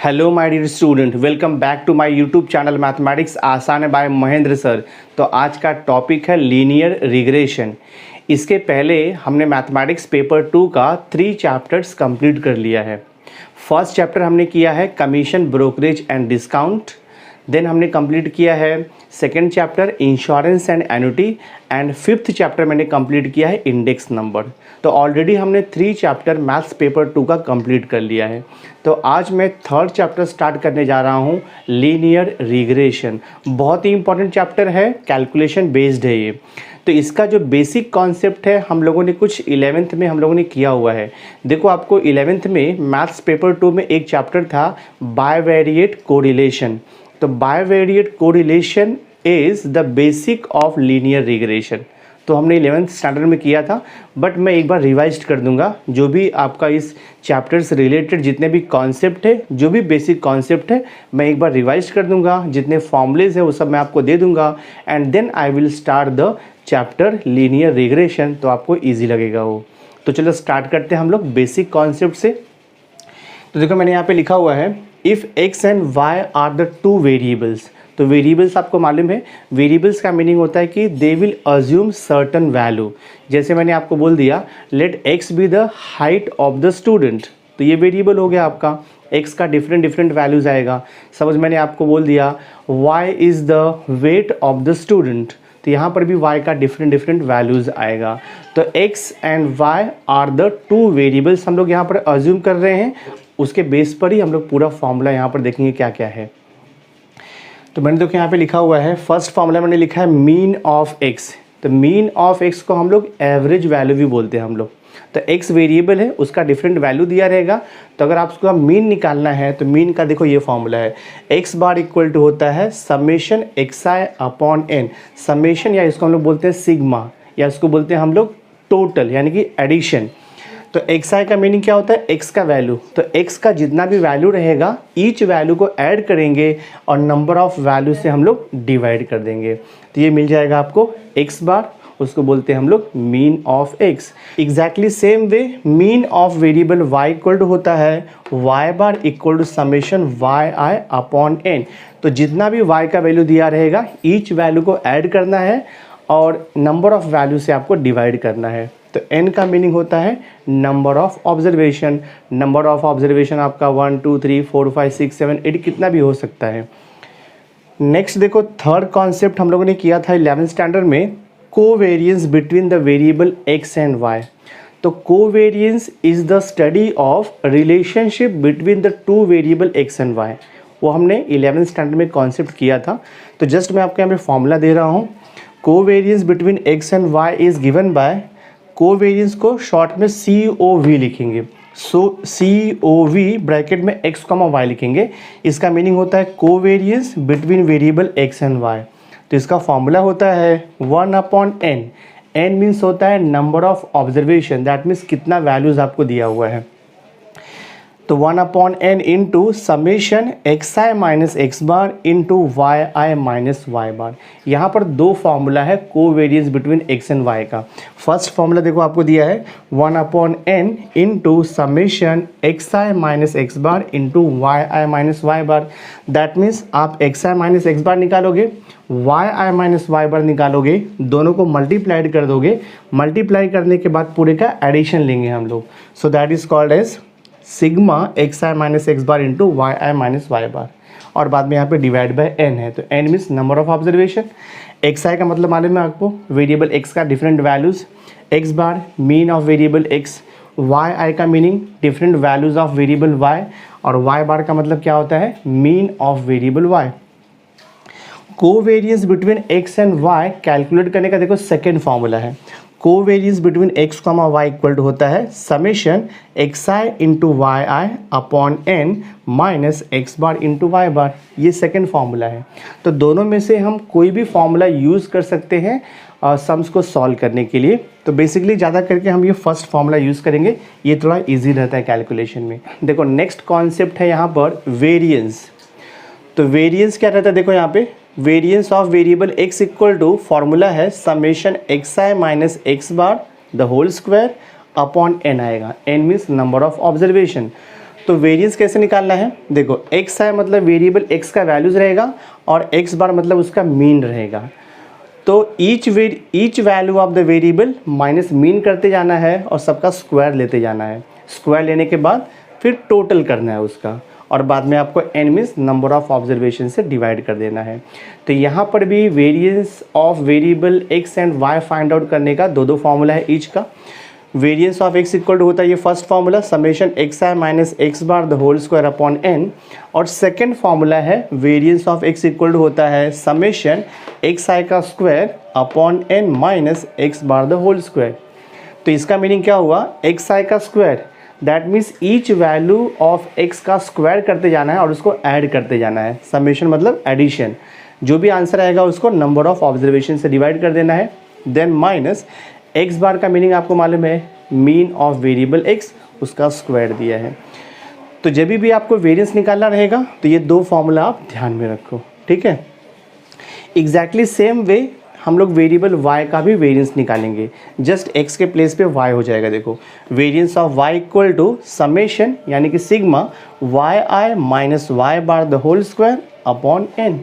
Hello my dear student, welcome back to my YouTube channel mathematics आसान है bye Mahendra sir. तो आज का टॉपिक है लीनियर रिग्रेशन। इसके पहले हमने मैथमेटिक्स पेपर 2 का 3 चैप्टर्स कंप्लीट कर लिया है। फर्स्ट चैप्टर हमने किया है commission, brokerage and discount. Then हमने कंप्लीट किया है second chapter insurance and annuity and fifth chapter मैंने कंप्लीट किया है इंडेक्स नंबर। तो ऑलरेडी हमने 3 चैप्टर मैथ्स पेपर 2 का कंप्लीट कर लिया है। तो आज मैं थर्ड चैप्टर स्टार्ट करने जा रहा हूँ, लीनियर रिग्रेशन। बहुत ही इंपॉर्टेंट चैप्टर है, कैलकुलेशन बेस्ड है ये। तो इसका जो बेसिक कॉन्सेप्ट है हम लोगों ने कुछ 11th में हम लोगों ने किया हुआ है। देखो, आपको 11th में मैथ्स पेपर 2 में एक चैप्टर था बायवेरिएट कोरिलेशन। तो bivariate correlation is the basic of linear regression. तो हमने 11th स्टैंडर्ड में किया था, बट मैं एक बार रिवाइज कर दूंगा। जो भी आपका इस चैप्टर से रिलेटेड जितने भी कॉन्सेप्ट है, जो भी बेसिक कॉन्सेप्ट है, मैं एक बार रिवाइज कर दूंगा। जितने फॉर्मूलेज है वो सब मैं आपको दे दूंगा and then I will start the chapter linear regression. तो आपको ईजी लगेगा वो। तो चलो स्टार्ट करते हैं हम लोग बेसिक कॉन्सेप्ट से। तो देखो, मैंने यहाँ पे लिखा हुआ है if X and Y are the two variables. तो वेरिएबल्स आपको मालूम है, वेरिएबल्स का मीनिंग होता है कि they will assume certain value. जैसे मैंने आपको बोल दिया let X be the height of the student, तो ये वेरिएबल हो गया आपका। एक्स का डिफरेंट वैल्यूज आएगा। सपोज मैंने आपको बोल दिया Y is the weight of the student, तो यहाँ पर भी y का डिफरेंट वैल्यूज़ आएगा। तो x and y are the two variables हम लोग यहाँ पर अज्यूम कर रहे हैं। उसके बेस पर ही हम लोग पूरा फॉर्मूला यहाँ पर देखेंगे क्या क्या है। तो मैंने देखो यहाँ पे लिखा हुआ है, फर्स्ट फॉर्मूला मैंने लिखा है मीन ऑफ x। तो मीन ऑफ x को हम लोग एवरेज वैल्यू भी बोलते हैं हम लोग। तो x वेरिएबल है, उसका डिफरेंट वैल्यू दिया रहेगा। तो अगर आपको मीन निकालना है तो मीन का देखो ये फॉर्मूला है, x बार इक्वल टू होता है summation xi upon n। Summation या इसको हम लोग बोलते हैं सिग्मा, या इसको बोलते हैं हम लोग टोटल, यानी कि एडिशन। तो xi का मीनिंग क्या होता है, x का वैल्यू। तो x का जितना भी वैल्यू रहेगा ईच वैल्यू को ऐड करेंगे और नंबर ऑफ वैल्यू से हम लोग डिवाइड कर देंगे। तो ये मिल जाएगा आपको x बार, उसको बोलते हैं हम लोग mean of x। Exactly same way mean of variable y equal to होता है y bar equal to summation yi upon n। तो जितना भी y का वैल्यू दिया रहेगा ईच वैल्यू को ऐड करना है और नंबर ऑफ वैल्यू से आपको डिवाइड करना है। तो n का मीनिंग होता है number of observation. Number of observation आपका 1 2 3 4 5 6 7 8 कितना भी हो सकता है। नेक्स्ट देखो, थर्ड कॉन्सेप्ट हम लोगों ने किया था 11th स्टैंडर्ड में, covariance between the variable x and y। तो covariance is the study of relationship between the two variable x and y। वो हमने 11th स्टैंडर्ड में कॉन्सेप्ट किया था। तो जस्ट मैं आपको यहाँ पे फॉर्मूला दे रहा हूँ। Covariance between x and y is given by, covariance को शॉर्ट में COV लिखेंगे। सो COV ब्रैकेट में x, y लिखेंगे। इसका मीनिंग होता है covariance between variable x and y। तो इसका फॉर्मूला होता है 1 अपॉन n। n मीन्स होता है number of observation, that means कितना वैल्यूज आपको दिया हुआ है। तो 1 upon n into summation xi minus x bar into yi minus y बार। यहाँ पर दो फार्मूला है covariance between x and y का। फर्स्ट फार्मूला देखो आपको दिया है 1 upon n into summation xi minus x bar into yi minus y bar. That means आप xi माइनस x बार निकालोगे, yi माइनस y बार निकालोगे, दोनों को मल्टीप्लाइड कर दोगे। मल्टीप्लाई करने के बाद पूरे का एडिशन लेंगे हम लोग। So that is called as sigma xi minus x bar into yi minus y bar. और बाद में यहाँ पे डिवाइड बाय n है। तो n means number of observation. xi का मतलब मालूम है आपको, वेरिएबल x का different values, x bar mean of variable x, yi का meaning different values of variable y, और y बार का मतलब क्या होता है, mean of variable y। Covariance between x and y calculate करने का देखो सेकेंड फॉर्मूला है, covariance between x, y equal to होता है summation xi into yi upon n minus x bar into y बार। ये सेकेंड फार्मूला है। तो दोनों में से हम कोई भी फार्मूला यूज़ कर सकते हैं सम्स को सॉल्व करने के लिए। तो बेसिकली ज़्यादा करके हम ये फर्स्ट फार्मूला यूज़ करेंगे, ये थोड़ा ईजी रहता है कैलकुलेशन में। देखो नेक्स्ट कॉन्सेप्ट है यहाँ पर वेरियंस। तो वेरियंस क्या रहता है, देखो यहाँ पे variance of variable x equal to formula है summation xi minus x bar the whole square upon n आएगा। n means number of observation. तो वेरिएंस कैसे निकालना है, देखो x है मतलब वेरिएबल x का वैल्यूज रहेगा और x बार मतलब उसका मीन रहेगा। तो each value of the variable minus mean करते जाना है और सबका स्क्वायर लेते जाना है। स्क्वायर लेने के बाद फिर टोटल करना है उसका, और बाद में आपको n means number of observation से डिवाइड कर देना है। तो यहाँ पर भी variance of variable x and y find out करने का दो फॉर्मूला है ईच का। Variance of x equal to होता है ये first formula summation x I minus x bar the whole square upon n, और सेकेंड फार्मूला है variance of x equal to होता है समेशन एक्स आई का square upon n minus x bar the whole square. तो इसका meaning क्या हुआ, X I का square that means each value of x का स्क्वायर करते जाना है और उसको ऐड करते जाना है। समेशन मतलब एडिशन, जो भी आंसर आएगा उसको नंबर ऑफ ऑब्जर्वेशन से डिवाइड कर देना है। देन माइनस एक्स बार का मीनिंग आपको मालूम है मीन ऑफ वेरिएबल x, उसका स्क्वायर दिया है। तो जब भी आपको वेरिएंस निकालना रहेगा तो ये दो फॉर्मूला आप ध्यान में रखो, ठीक है। एग्जैक्टली सेम वे हम लोग वेरिएबल y का भी वेरिएंस निकालेंगे, जस्ट x के प्लेस पे y हो जाएगा। देखो variance of y equal to summation यानी कि sigma y i minus Y bar the whole square upon n,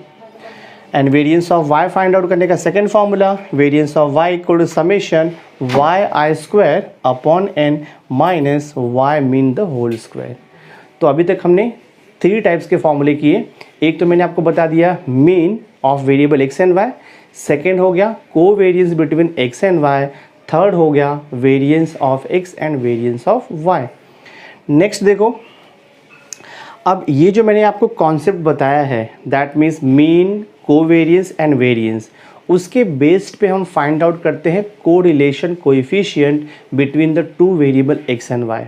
and variance of y find out करने का second formula variance of y equal to summation Y I square upon n minus Y mean the whole square. तो अभी तक हमने 3 types के फॉर्मूले किए। एक तो मैंने आपको बता दिया mean of variable x and y, second हो गया covariance between x and y, third हो गया variance of x and variance of y। Next देखो, अब ये जो मैंने आपको कॉन्सेप्ट बताया है that means mean covariance and variance, उसके बेस्ड पे हम फाइंड आउट करते हैं correlation coefficient between the two variable x and y।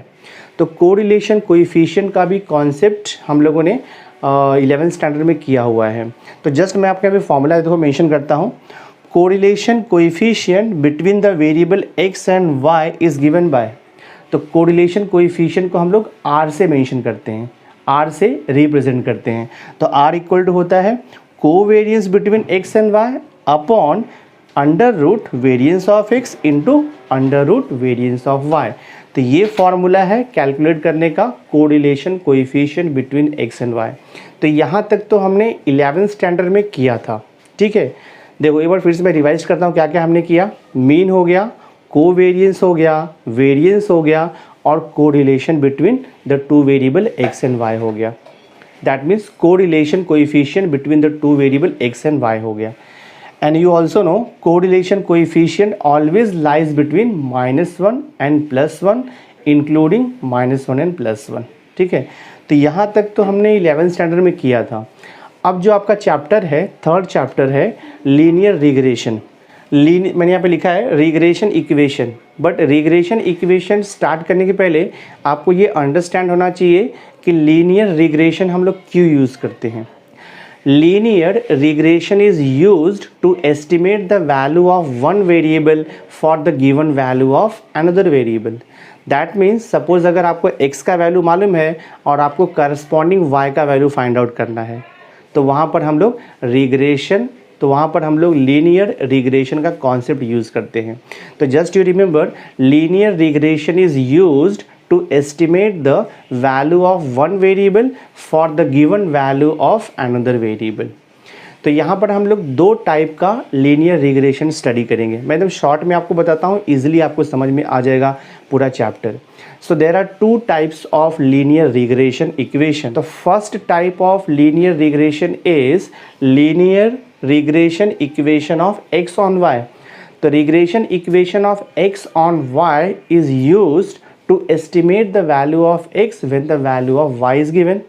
तो कोरिलेशन कोएफिशिएंट का भी कॉन्सेप्ट हम लोगों ने 11th स्टैंडर्ड में किया हुआ है। तो जस्ट मैं आपके अभी फॉर्मूला देखो मेंशन करता हूँ, correlation coefficient between the variable x and y is given by. तो कोरिलेशन कोएफिशिएंट को हम लोग r से मेंशन करते हैं, r से रिप्रेजेंट करते हैं। तो r इक्वल टू होता है covariance between x and y upon under root variance of x into under root variance of y। तो ये फॉर्मूला है कैलकुलेट करने का correlation coefficient between x and y। तो यहाँ तक तो हमने 11th स्टैंडर्ड में किया था, ठीक है। देखो एक बार फिर से मैं रिवाइज करता हूँ क्या क्या हमने किया। मीन हो गया, कोवेरिएंस हो गया, वेरिएंस हो गया, और correlation between the two variable x and y हो गया। That means correlation coefficient between the two variable x and y हो गया। And you also know correlation coefficient always lies between -1 and +1 including -1 and +1, ठीक है। तो यहाँ तक तो हमने 11th स्टैंडर्ड में किया था। अब जो आपका चैप्टर है, थर्ड चैप्टर है लीनियर रिग्रेशन। मैंने यहाँ पे लिखा है regression equation, but regression equation start करने के पहले आपको ये अंडरस्टैंड होना चाहिए कि लीनियर रिग्रेशन हम लोग क्यों यूज़ करते हैं। Linear regression is used to estimate the value of one variable for the given value of another variable. That means suppose अगर आपको x का वैल्यू मालूम है और आपको करस्पॉन्डिंग y का वैल्यू फाइंड आउट करना है, तो वहाँ पर हम लोग लीनियर रिग्रेशन का कॉन्सेप्ट यूज़ करते हैं। तो just you remember linear regression is used to estimate the value of one variable for the given value of another variable। तो यहाँ पर हम लोग 2 टाइप का लीनियर रिग्रेशन स्टडी करेंगे। मैं एकदम शॉर्ट में आपको बताता हूँ, इजीली आपको समझ में आ जाएगा पूरा chapter. So there are 2 types of linear regression equation. तो first type of linear regression is linear regression equation of x on y। तो regression equation of x on y is used to estimate the value of x when the value of y is given।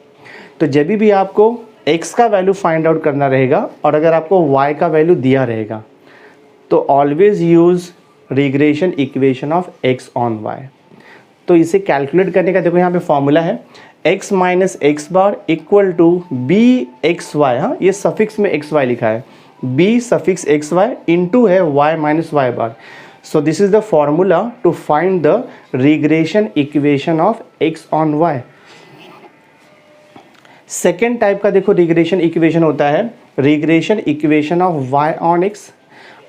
तो जब भी आपको x का value find out करना रहेगा और अगर आपको y का वैल्यू दिया रहेगा तो always use regression equation of x on y। तो इसे कैलकुलेट करने का देखो यहाँ पे फॉर्मूला है x minus x bar equal to B x Y. हाँ, ये सफिक्स में एक्स वाई लिखा है, b suffix X Y into है y minus Y bar. So this is the formula to find the regression equation of x on y। Second type का देखो regression equation होता है regression equation of y on x।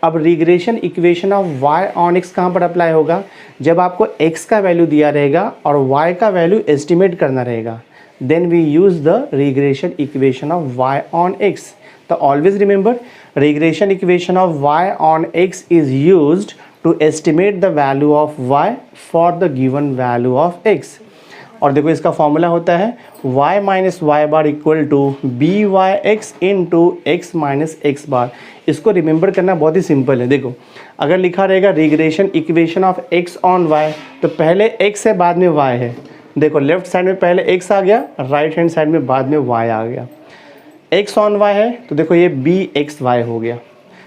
अब regression equation of y on x कहाँ पर apply होगा? जब आपको x का वैल्यू दिया रहेगा और y का वैल्यू एस्टिमेट करना रहेगा, then we use the regression equation of y on x. तो always remember, regression equation of y on x is used to estimate the value of y for the given value of x. और देखो इसका formula होता है y minus Y bar equal to B Y X into X minus x bar. इसको remember करना बहुत ही simple है. देखो अगर लिखा रहेगा regression equation of x on y, तो पहले x है बाद में y है. देखो लेफ्ट साइड में पहले x आ गया, राइट हैंड साइड में बाद में y आ गया. x ऑन y है तो देखो ये बी एक्स वाई हो गया.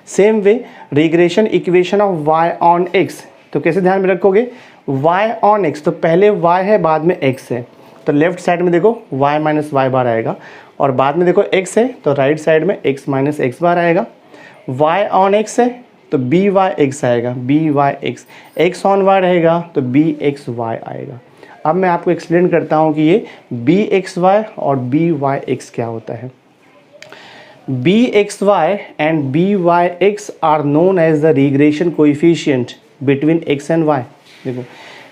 Same way regression equation of y on x, तो कैसे ध्यान में रखोगे? y ऑन x, तो पहले y है बाद में x है, तो लेफ्ट साइड में देखो y माइनस वाई बार आएगा, और बाद में देखो x है तो राइट साइड में x माइनस एक्स बार आएगा. y ऑन x है तो बी वाई एक्स आएगा, b Y x. x on y रहेगा तो बी एक्स वाई आएगा. अब मैं आपको एक्सप्लेन करता हूँ कि ये बी एक्स वाई और बी वाई एक्स क्या होता है. B x y and b Y x are known as the regression coefficient between x and y. देखो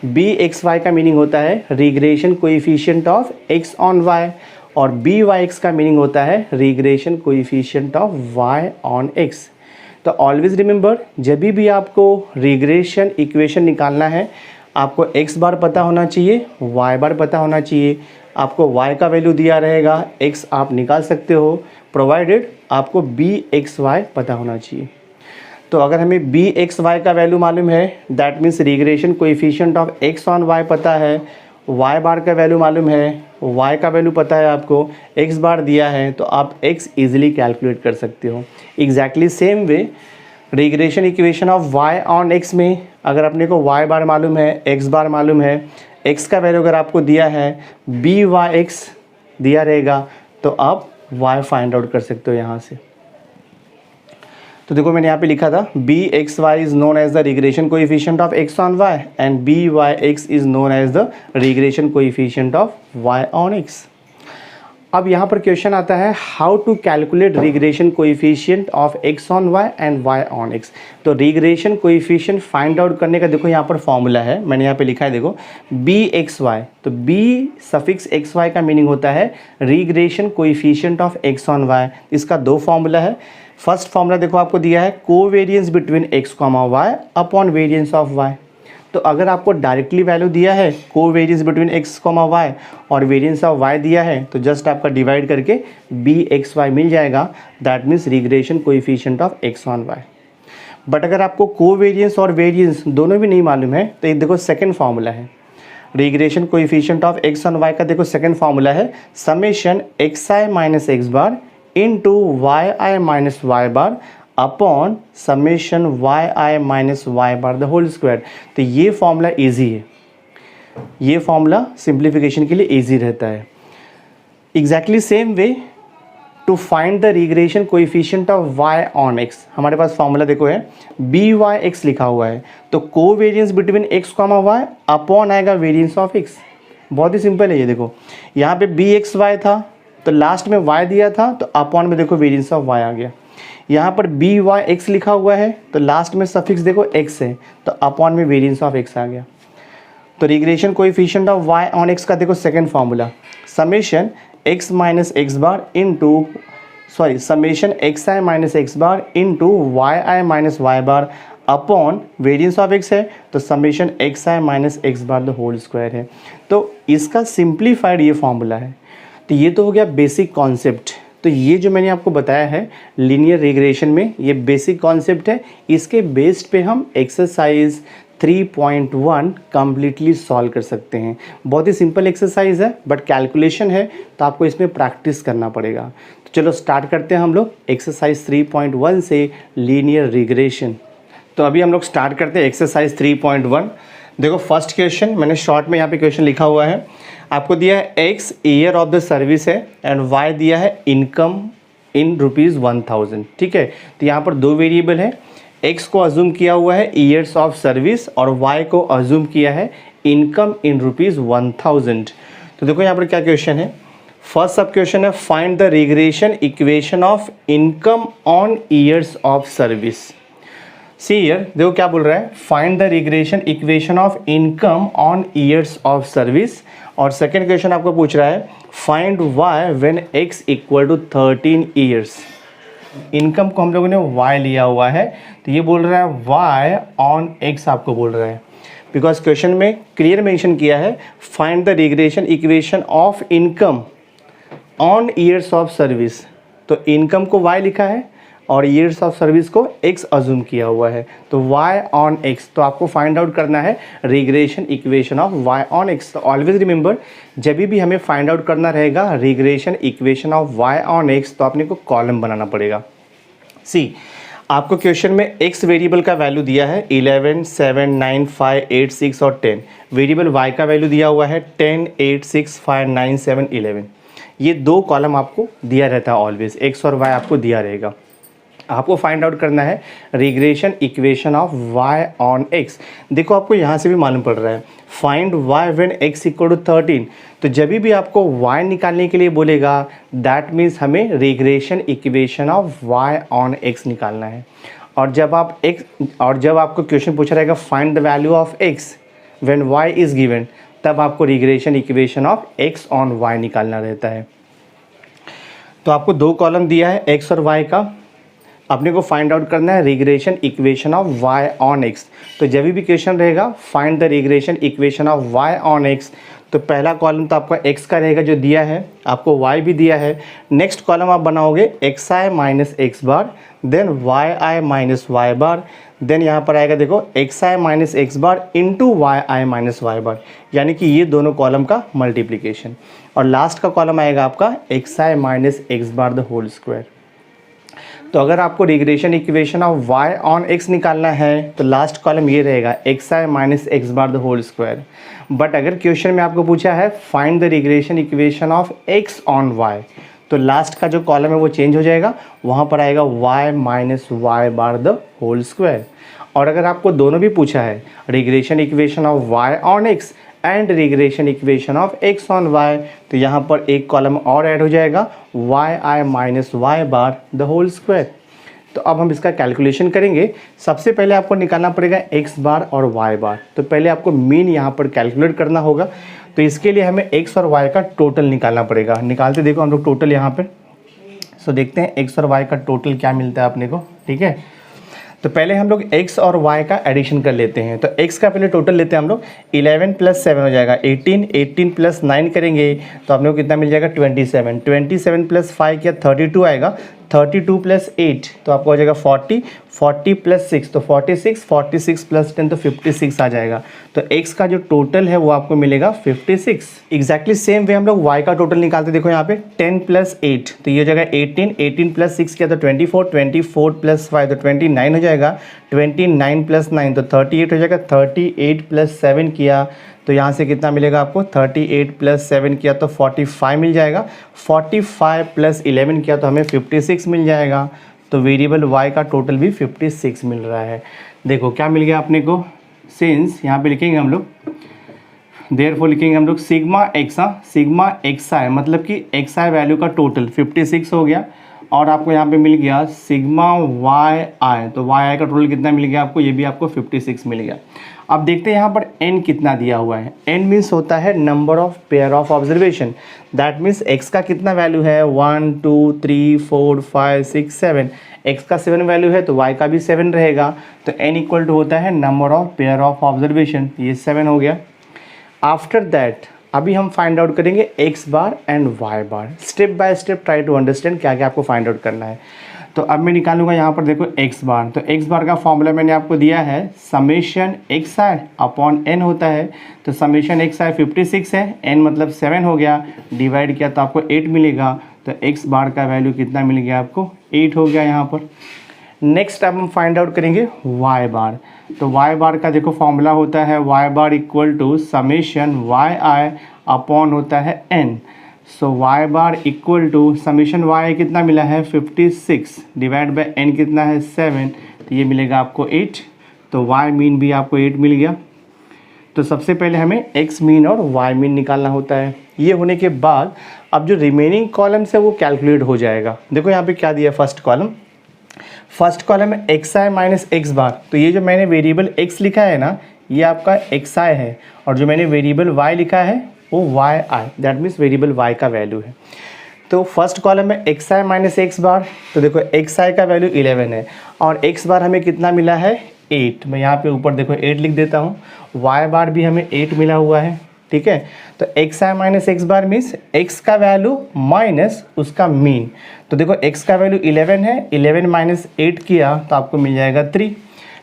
बी एक्स वाई का मीनिंग होता है regression coefficient of x on y, और b Y x का meaning होता है regression coefficient of y on x. तो always remember, जब भी आपको रिग्रेशन इक्वेशन निकालना है, आपको x बार पता होना चाहिए, y बार पता होना चाहिए. आपको y का वैल्यू दिया रहेगा, x आप निकाल सकते हो, प्रोवाइडेड आपको बी एक्स वाई पता होना चाहिए. तो अगर हमें बी एक्स वाई का वैल्यू मालूम है, that means regression coefficient of x on y पता है, y बार का वैल्यू मालूम है, y का वैल्यू पता है आपको, x बार दिया है, तो आप x इजीली कैलकुलेट कर सकते हो. Exactly same way regression equation of y on x में अगर अपने को y बार मालूम है, x बार मालूम है, x का वैल्यू अगर आपको दिया है, बी वाई एक्स दिया रहेगा, तो आप y फाइंड आउट कर सकते हो यहाँ से. तो देखो मैंने यहाँ पे लिखा था b x y is known as the regression coefficient of x on y and b Y x is known as the regression coefficient of y on x. अब यहाँ पर क्वेश्चन आता है how to calculate regression coefficient of x on y and y on x. तो regression coefficient find out करने का देखो यहाँ पर फॉर्मूला है, मैंने यहाँ पे लिखा है देखो बी एक्स वाई. तो बी सफिक्स एक्स वाई का मीनिंग होता है regression coefficient of x on y. इसका दो फॉर्मूला है. फर्स्ट फॉर्मूला देखो आपको दिया है covariance between x comma y upon variance of y. तो अगर आपको डायरेक्टली वैल्यू दिया है covariance between x comma y और वेरियंस ऑफ y दिया है, तो जस्ट आपका डिवाइड करके बी एक्स वाई मिल जाएगा. That means regression coefficient of x on y. But अगर आपको कोवेरियंस और वेरियंस दोनों भी नहीं मालूम है, तो ये देखो सेकेंड फार्मूला है regression coefficient of x on y का. देखो सेकेंड फार्मूला है summation xi minus x bar into Y I minus Y bar upon summation Y I minus Y bar the whole square. तो ये formula easy है, ये formula simplification के लिए easy रहता है. Exactly same way to find the regression coefficient of y on x, हमारे पास formula देखो है बी वाई एक्स लिखा हुआ है, तो covariance between x comma y upon आएगा वेरियंस ऑफ x. बहुत ही सिंपल है ये. देखो यहाँ पे बी एक्स वाई था, तो लास्ट में y दिया था, तो अपॉन में देखो वेरियंस ऑफ y आ गया. यहाँ पर बी वाई एक्स लिखा हुआ है, तो लास्ट में सफिक्स देखो x है, तो अपॉन में वेरियंस ऑफ x आ गया. तो regression coefficient of y on x का देखो second formula summation x minus x bar into summation xi minus x bar into yi minus Y bar upon variance of x है, तो summation xi minus x bar the whole square है. तो इसका simplified ये formula है. तो ये तो हो गया बेसिक कॉन्सेप्ट. तो ये जो मैंने आपको बताया है लीनियर रिग्रेशन में, ये बेसिक कॉन्सेप्ट है. इसके बेस्ड पे हम एक्सरसाइज 3.1 कम्प्लीटली सॉल्व कर सकते हैं. बहुत ही सिंपल एक्सरसाइज है, बट कैलकुलेशन है, तो आपको इसमें प्रैक्टिस करना पड़ेगा. तो चलो स्टार्ट करते हैं हम लोग एक्सरसाइज 3.1 से लीनियर रिग्रेशन. तो अभी हम लोग स्टार्ट करते हैं एक्सरसाइज 3.1. देखो फर्स्ट क्वेश्चन मैंने शॉर्ट में यहाँ पे क्वेश्चन लिखा हुआ है. आपको दिया है x year of the service है एंड y दिया है इनकम इन ₹1000. ठीक है, तो यहाँ पर दो वेरिएबल है. x को अज्यूम किया हुआ है ईयर्स ऑफ सर्विस और y को अज्यूम किया है इनकम इन ₹1000. तो देखो यहाँ पर क्या क्वेश्चन है. फर्स्ट सब क्वेश्चन है find the regression equation of income on years of service. See here, देखो क्या बोल रहा है, find the regression equation of income on years of service. और सेकेंड क्वेश्चन आपको पूछ रहा है find y when x equal to 13 years. Income को हम लोगों ने वाई लिया हुआ है, तो ये बोल रहा है वाई ऑन एक्स आपको बोल रहा है, बिकॉज क्वेश्चन में क्लियर मेंशन किया है find the regression equation of income on years of service. तो इनकम को वाई लिखा है और ईयर्स ऑफ सर्विस को एक्स अज्यूम किया हुआ है, तो वाई ऑन एक्स। तो आपको फाइंड आउट करना है regression equation of y on x. तो ऑलवेज रिमेंबर, जब भी हमें फाइंड आउट करना रहेगा regression equation of y on x, तो अपने को कॉलम बनाना पड़ेगा। सी, आपको क्वेश्चन में एक्स वेरिएबल का वैल्यू दिया है 11, 7, 9, 5, 8, 6 और 10। वेरिएबल वाई का वैल्यू दिया हुआ है 10, 8, 6, 5, 9, 7, 11। ये दो कॉलम आपको दिया रहता है ऑलवेज, एक्स और वाई आपको दिया रहेगा। आपको फाइंड आउट करना है regression equation of y on x. देखो आपको यहाँ से भी मालूम पड़ रहा है find y when x equal to 13। तो जब भी आपको वाई निकालने के लिए बोलेगा दैट मीन्स हमें regression equation of y on x निकालना है। और जब आपको क्वेश्चन पूछा रहेगा find the value of x when y is given, तब आपको regression equation of x on y निकालना रहता है। तो आपको दो कॉलम दिया है एक्स और वाई का, अपने को फाइंड आउट करना है regression equation of y on x. तो जब भी क्वेश्चन रहेगा find the regression equation of y on x, तो पहला कॉलम तो आपका एक्स का रहेगा जो दिया है, आपको वाई भी दिया है। नेक्स्ट कॉलम आप बनाओगे एक्स आई माइनस एक्स बार, देन वाई आई माइनस वाई बार, देन यहाँ पर आएगा देखो एक्स आई minus x bar into Y आई माइनस वाई बार, यानी कि ये दोनों कॉलम का मल्टीप्लीकेशन। और लास्ट का कॉलम आएगा आपका x I minus x bar the whole square. तो अगर आपको regression equation of y on x निकालना है तो लास्ट कॉलम ये रहेगा x I minus x bar the whole square. But अगर क्वेश्चन में आपको पूछा है find the regression equation of x on Y, तो लास्ट का जो कॉलम है वो चेंज हो जाएगा, वहाँ पर आएगा y minus Y bar the whole square. और अगर आपको दोनों भी पूछा है regression equation of y on x and regression equation of x on Y, तो यहाँ पर एक कॉलम और ऐड हो जाएगा y I minus Y bar the whole square. तो अब हम इसका कैलकुलेशन करेंगे। सबसे पहले आपको निकालना पड़ेगा एक्स बार और वाई बार, तो पहले आपको मीन यहाँ पर कैलकुलेट करना होगा। तो इसके लिए हमें एक्स और वाई का टोटल निकालना पड़ेगा। निकालते देखो हम लोग टोटल यहाँ पर, सो देखते हैं एक्स और वाई का टोटल क्या मिलता है अपने को। ठीक है, तो पहले हम लोग x और y का एडिशन कर लेते हैं। तो x का पहले टोटल लेते हैं हम लोग, 11 प्लस 7 हो जाएगा 18, 18 प्लस 9 करेंगे तो आप लोग को कितना मिल जाएगा 27, 27 प्लस 5 किया 32 आएगा, 32 प्लस 8 तो आपको हो जाएगा 40, 40 प्लस 6 तो 46, 46 प्लस 10 तो 56 आ जाएगा। तो x का जो टोटल है वो आपको मिलेगा 56। एग्जैक्टली सेम वे हम लोग y का टोटल निकालते, देखो यहाँ पे 10 प्लस 8 तो ये हो जाएगा 18, 18 प्लस 6 किया तो 24, 24 प्लस 5 तो 29 हो जाएगा, 29 प्लस 9 तो 38 हो जाएगा, 38 प्लस 7 किया तो यहाँ से कितना मिलेगा आपको 38 प्लस 7 किया तो 45 मिल जाएगा, 45 प्लस 11 किया तो हमें 56 मिल जाएगा। तो वेरिएबल y का टोटल भी 56 मिल रहा है। देखो क्या मिल गया अपने को, सिंस यहाँ पे लिखेंगे हम लोग, देयरफॉर लिखेंगे हम लोग सिग्मा एक्स, सिग्मा एक्स आई मतलब कि एक्स आई वैल्यू का टोटल 56 हो गया, और आपको यहाँ पे मिल गया सिग्मा वाई आई, तो वाई आई का टोटल कितना मिल गया आपको, ये भी आपको 56 मिल गया। अब देखते हैं यहाँ पर n कितना दिया हुआ है। n मीन्स होता है number of pair of observation, that means x का कितना वैल्यू है 1 2 3 4 5 6 7, x का 7 वैल्यू है तो y का भी 7 रहेगा। तो n इक्वल टू होता है number of pair of observation, ये 7 हो गया। आफ्टर दैट अभी हम फाइंड आउट करेंगे x bar and y bar, step by step try to understand क्या क्या आपको फाइंड आउट करना है। तो अब मैं निकालूंगा यहाँ पर देखो x बार, तो x बार का फॉर्मूला मैंने आपको दिया है समेशन एक्स आई अपॉन n होता है। तो समेशन एक्स आई 56 है, n मतलब 7 हो गया, डिवाइड किया तो आपको 8 मिलेगा। तो x बार का वैल्यू कितना मिल गया आपको 8 हो गया यहाँ पर। नेक्स्ट अब हम फाइंड आउट करेंगे y बार, तो y बार का देखो फॉर्मूला होता है y bar equal to summation Y i upon होता है n। So y bar equal to summation y कितना मिला है 56 डिवाइड बाय n कितना है 7, तो ये मिलेगा आपको 8। तो y मीन भी आपको 8 मिल गया। तो सबसे पहले हमें x मीन और y मीन निकालना होता है। ये होने के बाद अब जो रिमेनिंग कॉलम्स है वो कैलकुलेट हो जाएगा। देखो यहाँ पे क्या दिया फर्स्ट कॉलम, फर्स्ट कॉलम है एक्स आई माइनस एक्स बार, तो ये जो मैंने वेरिएबल एक्स लिखा है ना, ये आपका एक्स आई है, और जो मैंने वेरिएबल वाई लिखा है वो वाई आई, दैट मीन्स वेरिएबल वाई का वैल्यू है। तो फर्स्ट कॉलम में एक्स आई माइनस एक्स बार, तो देखो एक्स आई का वैल्यू 11 है और एक्स बार हमें कितना मिला है 8। मैं यहाँ पे ऊपर देखो 8 लिख देता हूँ। वाई बार भी हमें 8 मिला हुआ है, ठीक है। तो एक्स आई minus x bar means X का वैल्यू माइनस उसका मीन। तो देखो एक्स का वैल्यू 11 है, 11 माइनस 8 किया तो आपको मिल जाएगा 3।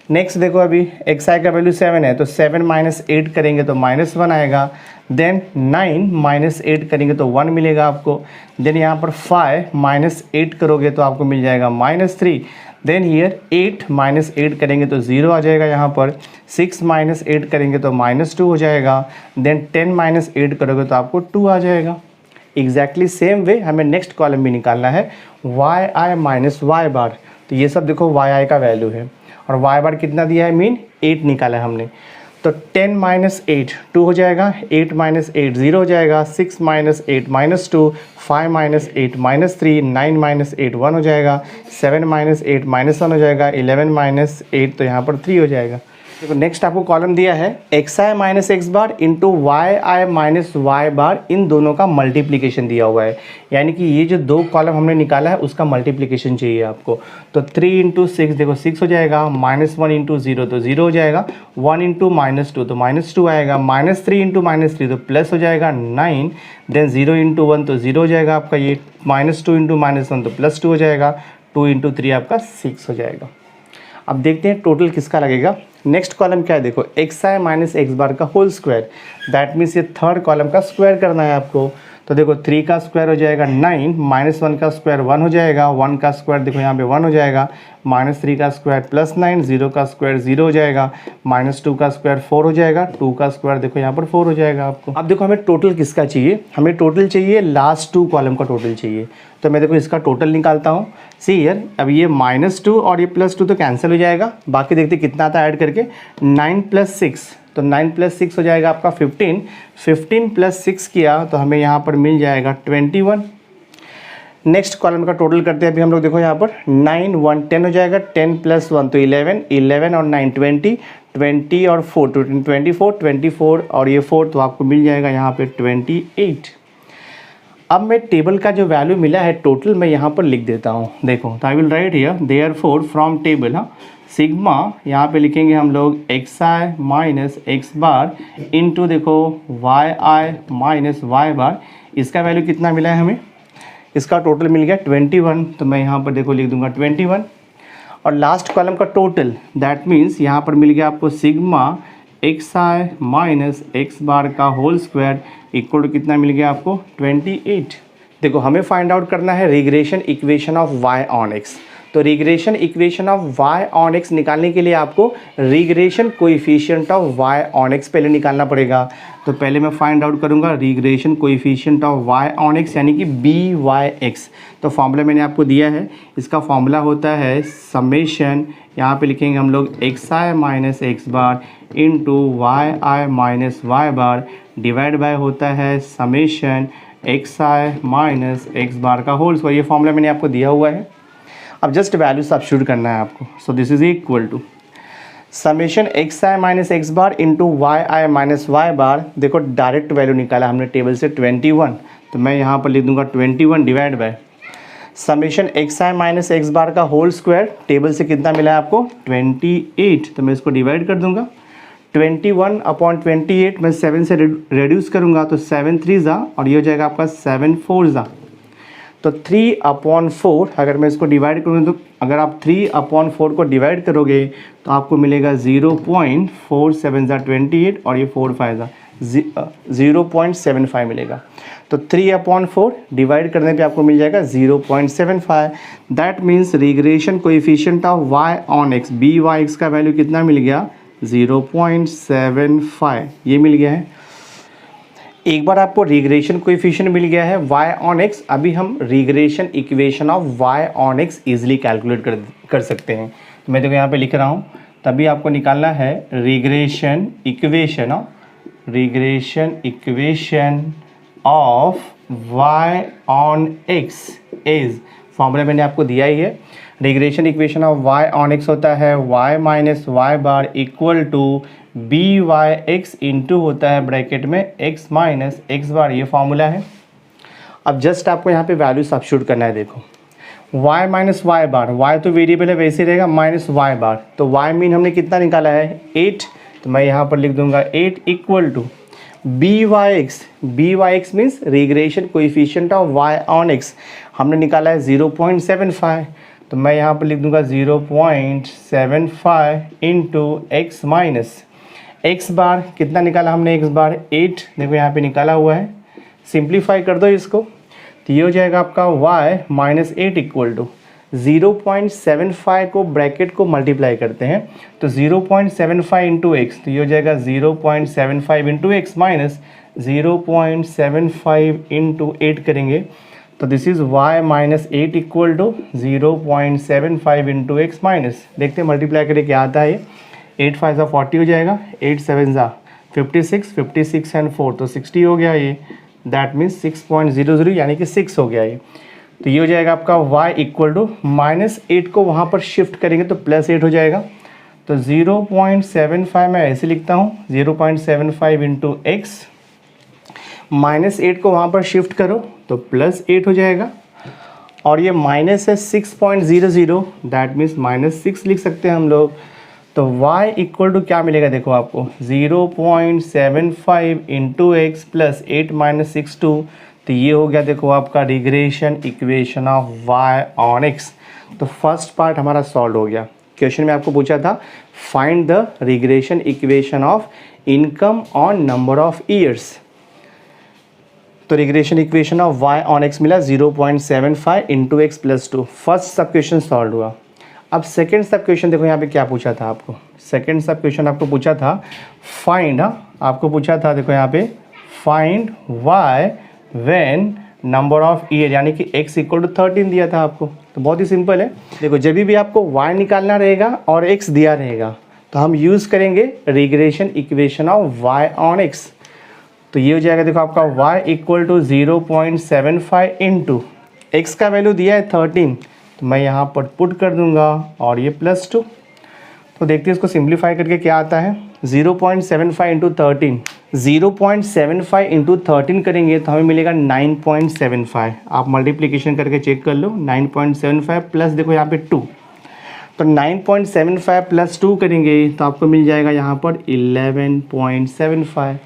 नेक्स्ट देखो अभी एक्स आई का वैल्यू 7 है, तो 7 माइनस 8 करेंगे तो -1 आएगा। देन 9 माइनस 8 करेंगे तो 1 मिलेगा आपको। देन यहाँ पर 5 माइनस 8 करोगे तो आपको मिल जाएगा -3। देन हियर 8 माइनस 8 करेंगे तो 0 आ जाएगा यहाँ पर। 6 माइनस 8 करेंगे तो -2 हो जाएगा। देन 10 माइनस 8 करोगे तो आपको 2 आ जाएगा। एग्जैक्टली सेम वे हमें नेक्स्ट कॉलम भी निकालना है, वाई आई माइनस वाई बार। तो ये सब देखो वाई आई का वैल्यू है और वाई बार कितना दिया है, मीन 8 निकाला है हमने। तो 10 माइनस 8 2 हो जाएगा, 8 माइनस 8 0 हो जाएगा, 6 माइनस 8 -2, 5 माइनस 8 -3, 9 माइनस 8 1 हो जाएगा, 7 माइनस 8 -1 हो जाएगा, 11 माइनस 8 तो यहाँ पर 3 हो जाएगा। देखो नेक्स्ट आपको कॉलम दिया है एक्स आई minus x bar into Y आई माइनस वाई बार, इन दोनों का मल्टीप्लिकेशन दिया हुआ है। यानी कि ये जो दो कॉलम हमने निकाला है उसका मल्टीप्लिकेशन चाहिए आपको। तो 3 इंटू 6 देखो 6 हो जाएगा, -1 इंटू 0 तो 0 हो जाएगा, 1 इंटू -2 तो -2 आएगा, -3 इंटू -3 तो प्लस हो जाएगा 9। देन 0 इंटू 1 तो 0 हो जाएगा आपका ये, -2 इंटू -1 तो +2 हो जाएगा, 2 इंटू 3 आपका 6 हो जाएगा। अब देखते हैं टोटल किसका लगेगा। नेक्स्ट कॉलम क्या है, देखो एक्स आई माइनस एक्स बार का होल स्क्वायर, दैट मीन्स ये थर्ड कॉलम का स्क्वायर करना है आपको। तो देखो 3 का स्क्वायर हो जाएगा 9, -1 का स्क्वायर 1 हो जाएगा, 1 का स्क्वायर देखो यहाँ पे 1 हो जाएगा, -3 का स्क्वायर +9, 0 का स्क्वायर 0 हो जाएगा, -2 का स्क्वायर 4 हो जाएगा, 2 का स्क्वायर देखो यहाँ पर 4 हो जाएगा आपको। अब देखो हमें टोटल किसका चाहिए, हमें टोटल चाहिए लास्ट 2 कॉलम का टोटल चाहिए। तो मैं देखो इसका टोटल निकालता हूँ। सी हियर, अब ये -2 और ये +2 तो कैंसिल हो जाएगा, बाकी देखते कितना आता है ऐड करके, 9 + 6, तो 9 + 6 हो जाएगा आपका 15, 15 + 6 किया तो हमें यहाँ पर मिल जाएगा 21। नेक्स्ट कॉलम का टोटल करते हैं अभी हम लोग, देखो यहाँ पर 9 1 10 हो जाएगा, 10 + 1 तो 11, 11 और 9 20, 20 और 4 तो 24, 24 और ये 4 तो आपको मिल जाएगा यहाँ पे 28। अब मैं टेबल का जो वैल्यू मिला है टोटल मैं यहाँ पर लिख देता हूँ। देखो तो I will write here therefore from table, हाँ, सिग्मा यहाँ पे लिखेंगे हम लोग एक्स आई माइनस एक्स बार इंटू देखो वाई आई माइनस वाई बार। इसका वैल्यू कितना मिला है हमें, इसका टोटल मिल गया 21, तो मैं यहाँ पर देखो लिख दूंगा 21। और लास्ट कॉलम का टोटल दैट मीन्स यहाँ पर मिल गया आपको सिग्मा एक्स आई माइनस एक्स बार का होल स्क्वायर इक्वल टू कितना मिल गया आपको 28। देखो हमें फाइंड आउट करना है regression equation of y on x। तो regression equation of y on x निकालने के लिए आपको regression coefficient of y on x पहले निकालना पड़ेगा। तो पहले मैं फाइंड आउट करूंगा regression coefficient of y on x यानी कि BYX। तो फॉर्मूला मैंने आपको दिया है, इसका फॉर्मूला होता है समेशन, यहाँ पे लिखेंगे हम लोग x I minus x bar into Y I minus Y bar divide by होता है समेशन एक्स आई माइनस एक्स बार का होल स्क्वायर। ये फॉर्मूला मैंने आपको दिया हुआ है, अब जस्ट वैल्यू सब्स्टिट्यूट करना है आपको। So this is equal to summation x I minus x bar into Y I minus Y bar. देखो डायरेक्ट वैल्यू निकाला हमने टेबल से 21, तो मैं यहाँ पर लिख दूंगा 21 divide by summation x I minus x bar का होल स्क्वायर, टेबल से कितना मिला है आपको 28, तो मैं इसको डिवाइड कर दूंगा 21/28 मैं 7 से रेड्यूस करूंगा तो 7 3 ज़ा और ये हो जाएगा आपका 7 4 ज़ा। तो 3/4 अगर मैं इसको डिवाइड करूँगा, तो अगर आप 3/4 को डिवाइड करोगे तो आपको मिलेगा 0.47 ज़ा 28 और ये 4 5 ज़ा 0.75 मिलेगा। तो 3/4 डिवाइड करने पे आपको मिल जाएगा 0.75। That means regression coefficient of y on x BYX का वैल्यू कितना मिल गया 0.75, ये मिल गया है। एक बार आपको रिग्रेशन कोएफिशिएंट मिल गया है y ऑन x, अभी हम regression equation of y on x easily calculate कर सकते हैं। तो मैं देखो यहाँ पे लिख रहा हूँ, तभी आपको निकालना है regression equation of y on x is formula मैंने आपको दिया ही है। Regression equation of y on x होता है y minus Y bar equal to B Y x into होता है ब्रैकेट में x माइनस एक्स बार, ये फॉर्मूला है। अब जस्ट आपको यहाँ पे वैल्यू सब्स्टिट्यूट करना है। देखो y माइनस वाई बार, y तो वेरिएबल है वैसे रहेगा, माइनस वाई बार, तो y मीन हमने कितना निकाला है 8, तो मैं यहाँ पर लिख दूंगा 8 equal to B Y x means regression coefficient of y on x हमने निकाला है 0.75, तो मैं यहाँ पर लिख दूंगा 0.75 into x minus x bar, कितना निकाला हमने x बार 8, देखो यहाँ पे निकाला हुआ है। सिंप्लीफाई कर दो इसको, तो ये हो जाएगा आपका y माइनस 8 इक्वल टू 0.75 को ब्रैकेट को मल्टीप्लाई करते हैं तो 0.75 इंटू एक्स, तो ये हो जाएगा 0.75 इंटू एक्स माइनस 0.75 इंटू 8 करेंगे तो this is y minus 8 equal to 0.75 into x minus, देखते हैं मल्टीप्लाई करके क्या आता है। 8 5 ज़ा 40 हो जाएगा, 8 7 ज़ा 56, 56 एंड 4 तो 60 हो गया ये, दैट मीन्स 6.00 यानी कि 6 हो गया ये। तो ये हो जाएगा आपका y इक्वल टू -8 को वहाँ पर शिफ्ट करेंगे तो +8 हो जाएगा, तो 0.75 मैं ऐसे लिखता हूँ 0.75 इंटू एक्स, -8 को वहाँ पर शिफ्ट करो तो +8 हो जाएगा, और ये माइनस है 6.00 दैट मीन्स -6 लिख सकते हैं हम लोग। तो y इक्वल टू क्या मिलेगा, देखो आपको 0.75 इंटू एक्स प्लस 8 माइनस 6 2, तो ये हो गया देखो आपका regression equation of y on x। तो फर्स्ट पार्ट हमारा सॉल्व हो गया। क्वेश्चन में आपको पूछा था find the regression equation of income on number of years, तो regression equation of y on x मिला 0.75 into X plus 2, first sub question solve हुआ। अब सेकेंड सब क्वेश्चन देखो यहाँ पे क्या पूछा था आपको, सेकेंड सब क्वेश्चन आपको पूछा था फाइंड, आपको पूछा था देखो यहाँ पे find y when number of year, यानी कि x इक्वल टू 13 दिया था आपको। तो बहुत ही सिंपल है, देखो जब भी आपको y निकालना रहेगा और x दिया रहेगा तो हम यूज़ करेंगे regression equation of y on x। तो ये हो जाएगा देखो आपका y equal to 0.75 into x का वैल्यू दिया है 13, तो मैं यहाँ पर पुट कर दूंगा और ये +2। तो देखते हैं इसको सिंप्लीफाई करके क्या आता है, 0.75 इंटू 13, 0.75 इंटू 13 करेंगे तो हमें मिलेगा 9.75। आप मल्टीप्लिकेशन करके चेक कर लो, 9.75 प्लस देखो यहाँ पे 2, तो 9.75 प्लस 2 करेंगे तो आपको मिल जाएगा यहाँ पर 11.75।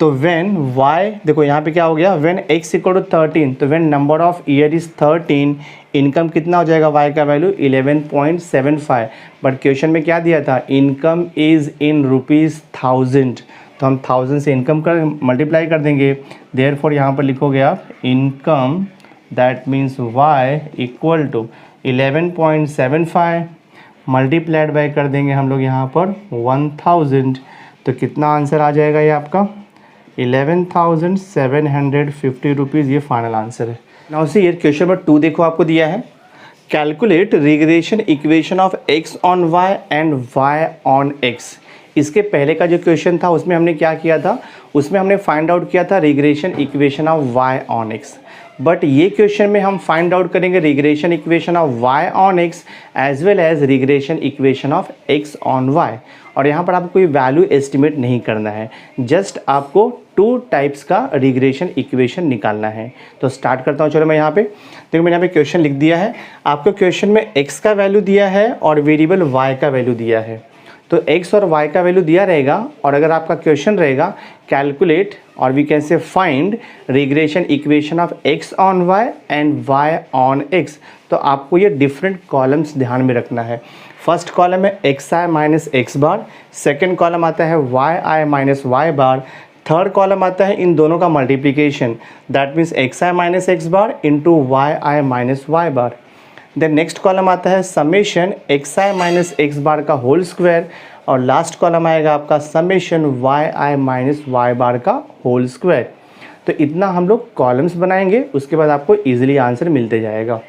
तो व्हेन y देखो यहाँ पे क्या हो गया, व्हेन x इक्वल टू 13, तो when number of year is 13, income कितना हो जाएगा y का वैल्यू 11.75। बट क्वेश्चन में क्या दिया था, इनकम इज़ इन रुपीज़ 1000, तो हम 1000 से इनकम कर मल्टीप्लाई कर देंगे, देयरफॉर यहाँ पर लिखोगे आप income that means y equal to 11.75 multiplied by कर देंगे हम लोग यहाँ पर 1000, तो कितना आंसर आ जाएगा ये आपका 11,750 रुपीज़, ये फाइनल आंसर है। Now see here question number 2 देखो आपको दिया है calculate regression equation of x on y and y on x। इसके पहले का जो क्वेश्चन था उसमें हमने क्या किया था, उसमें हमने फाइंड आउट किया था regression equation of y on x, but ये क्वेश्चन में हम फाइंड आउट करेंगे regression equation of y on x as well as regression equation of x on y। और यहाँ पर आपको कोई वैल्यू एस्टिमेट नहीं करना है, जस्ट आपको 2 टाइप्स का रिग्रेशन इक्वेशन निकालना है। तो स्टार्ट करता हूँ, चलो मैं यहाँ पे देखो मैंने यहाँ पे क्वेश्चन लिख दिया है। आपको क्वेश्चन में x का वैल्यू दिया है और वेरिएबल y का वैल्यू दिया है, तो x और y का वैल्यू दिया रहेगा, और अगर आपका क्वेश्चन रहेगा कैलकुलेट और we can say find regression equation of x on y and y on x, तो आपको ये डिफरेंट कॉलम्स ध्यान में रखना है। फर्स्ट कॉलम है xi minus x bar, second column आता है yi minus Y bar, third column आता है इन दोनों का multiplication that means xi minus x bar into yi minus Y bar. Then next column आता है summation xi minus x bar का होल स्क्वायर, और लास्ट कॉलम आएगा आपका summation yi minus Y bar का होल स्क्वायर। तो इतना हम लोग कॉलम्स बनाएंगे, उसके बाद आपको ईजिली आंसर मिलते जाएगा।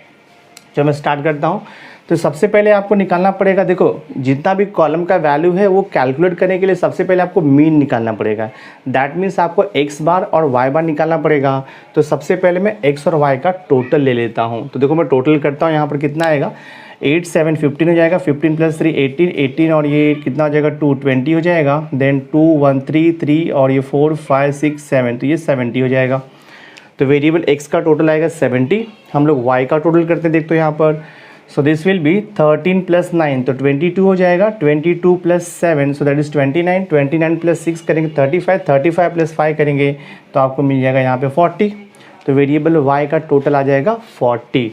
चलो मैं स्टार्ट करता हूँ। तो सबसे पहले आपको निकालना पड़ेगा, देखो जितना भी कॉलम का वैल्यू है वो कैलकुलेट करने के लिए सबसे पहले आपको मीन निकालना पड़ेगा। दैट मीन्स आपको एक्स बार और वाई बार निकालना पड़ेगा। तो सबसे पहले मैं एक्स और वाई का टोटल ले लेता हूँ। तो देखो मैं टोटल करता हूँ, यहाँ पर कितना आएगा 8 7 15 हो जाएगा, 15 + 3 18, 18 और ये कितना हो जाएगा 2 20 हो जाएगा, देन 2 1 3 3 और ये 4 5 6 7, तो ये 70 हो जाएगा। तो वेरिएबल x का टोटल आएगा 70। हम लोग y का टोटल करते हैं, देखते हो यहाँ पर। सो दिस विल बी 13 + 9 तो 22 हो जाएगा, 22 + 7 सो दैट इज़ 29, 29 + 6 करेंगे 35, 35 + 5 करेंगे तो आपको मिल जाएगा यहाँ पे 40। तो वेरिएबल y का टोटल आ जाएगा 40।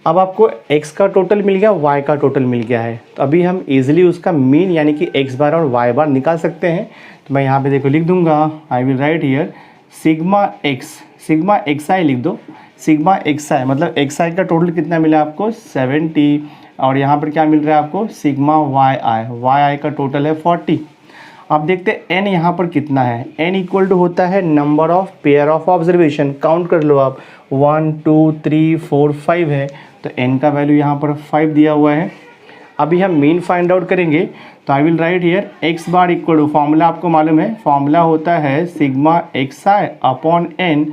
अब आपको x का टोटल मिल गया, y का टोटल मिल गया है, तो अभी हम इजीली उसका मीन यानी कि x बार और y बार निकाल सकते हैं। तो मैं यहाँ पे देखो लिख दूंगा, आई will write here sigma xi लिख दो। सिग्मा xi मतलब xi का टोटल कितना मिला आपको 70, और यहाँ पर क्या मिल रहा है आपको सिग्मा yi का टोटल है 40। अब देखते हैं n यहाँ पर कितना है। n इक्वल टू होता है number of pair of observation. Count कर लो आप, 1 2 3 4 5 है, तो n का वैल्यू यहाँ पर 5 दिया हुआ है। अभी हम मीन फाइंड आउट करेंगे, तो I will write here x bar equal to, formula आपको मालूम है, फॉर्मूला होता है सिग्मा xi अपॉन n।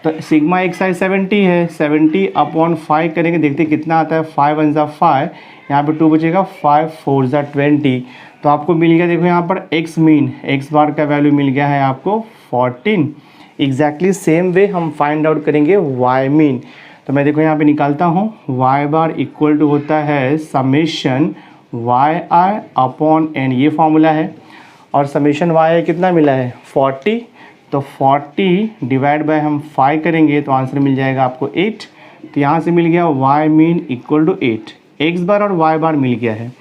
तो सिग्मा xi 70 है, 70 अपॉन 5 करेंगे, देखते कितना आता है, 5 1 = 5, यहाँ पे 2 बचेगा, 5 4 = 20। तो आपको मिल गया, देखो यहाँ पर x मीन, x बार का वैल्यू मिल गया है आपको 14। एग्जैक्टली सेम वे हम फाइंड आउट करेंगे y मीन। तो मैं देखो यहाँ पे निकालता हूँ, y बार इक्वल टू होता है समेशन yi अपॉन n, ये फॉर्मूला है, और समेशन yi कितना मिला है 40। तो 40 डिवाइड बाय हम 5 करेंगे तो आंसर मिल जाएगा आपको 8। तो यहाँ से मिल गया y mean equal to 8। x bar और y बार मिल गया है।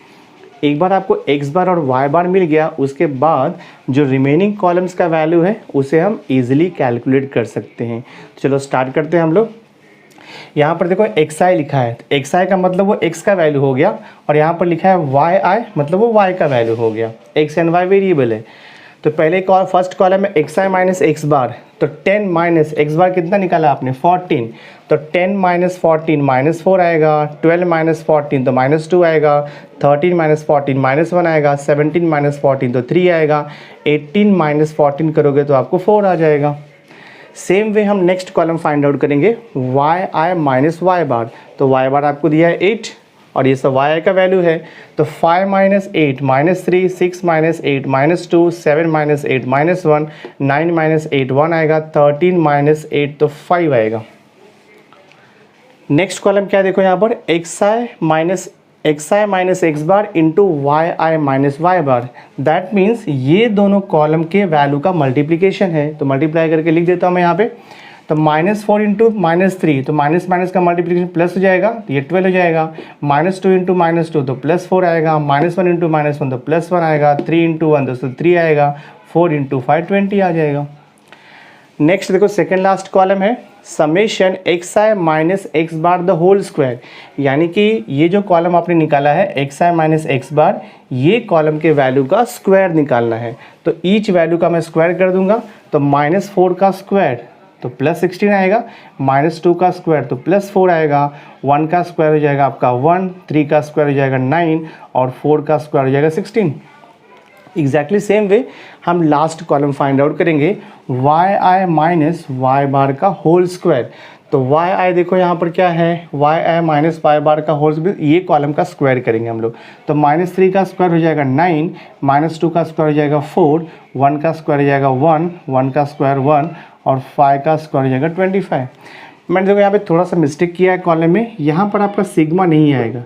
एक बार आपको x बार और y बार मिल गया, उसके बाद जो रिमेनिंग कॉलम्स का वैल्यू है उसे हम इजीली कैलकुलेट कर सकते हैं। चलो स्टार्ट करते हैं हम लोग। यहाँ पर देखो xi लिखा है, तो xi का मतलब वो x का वैल्यू हो गया, और यहाँ पर लिखा है yi मतलब वो y का वैल्यू हो गया। x एंड y वेरिएबल है। तो पहले फर्स्ट कॉलम में xi माइनस x बार, तो 10 माइनस x बार कितना निकाला आपने 14, तो 10 - 14 -4 आएगा, 12 - 14 तो -2 आएगा, 13 - 14 -1 आएगा, 17 - 14 तो 3 आएगा, 18 - 14 करोगे तो आपको 4 आ जाएगा। सेम वे हम नेक्स्ट कॉलम फाइंड आउट करेंगे yi माइनस y बार। तो y बार आपको दिया है 8, और ये सब yi का वैल्यू है। तो 5 - 8 -3, 6 - 8 -2, 7 - 8 -1, 9 - 8 1 आएगा, 13 - 8 तो 5 आएगा। नेक्स्ट कॉलम क्या है, देखो यहाँ पर xi minus x bar into yi minus y bar. That means ये दोनों कॉलम के वैल्यू का मल्टीप्लिकेशन है। तो मल्टीप्लाई करके लिख देता हूँ मैं यहाँ पे। तो -4 इंटू -3, तो माइनस माइनस का मल्टीप्लिकेशन प्लस हो जाएगा, तो ये 12 हो जाएगा। -2 इंटू -2 तो +4 आएगा, -1 इंटू -1 तो +1 आएगा, 3 इंटू 1 तो 3 आएगा, 4 इंटू 5 20 आ जाएगा। नेक्स्ट देखो सेकेंड लास्ट कॉलम है summation xi minus x bar the whole square, यानी कि ये जो कॉलम आपने निकाला है xi माइनस x बार, ये कॉलम के वैल्यू का स्क्वायर निकालना है। तो ईच वैल्यू का मैं स्क्वायर कर दूंगा। तो -4 का स्क्वायर तो +16 आएगा, -2 का स्क्वायर तो +4 आएगा, 1 का स्क्वायर हो जाएगा आपका 1, 3 का स्क्वायर हो जाएगा 9, और 4 का स्क्वायर हो जाएगा 16। एग्जैक्टली सेम वे हम लास्ट कॉलम फाइंड आउट करेंगे yi माइनस y बार का होल स्क्वायर। तो yi देखो यहाँ पर क्या है, yi माइनस y बार का होल स्क्वायर, ये कॉलम का स्क्वायर करेंगे हम लोग। तो -3 का स्क्वायर हो जाएगा 9, -2 का स्क्वायर हो जाएगा 4, 1 का स्क्वायर हो जाएगा 1, 1 का स्क्वायर 1, और 5 का स्क्वायर हो जाएगा 25। मैंने देखो यहाँ पे थोड़ा सा मिस्टेक किया है कॉलम में, यहाँ पर आपका सिग्मा नहीं आएगा,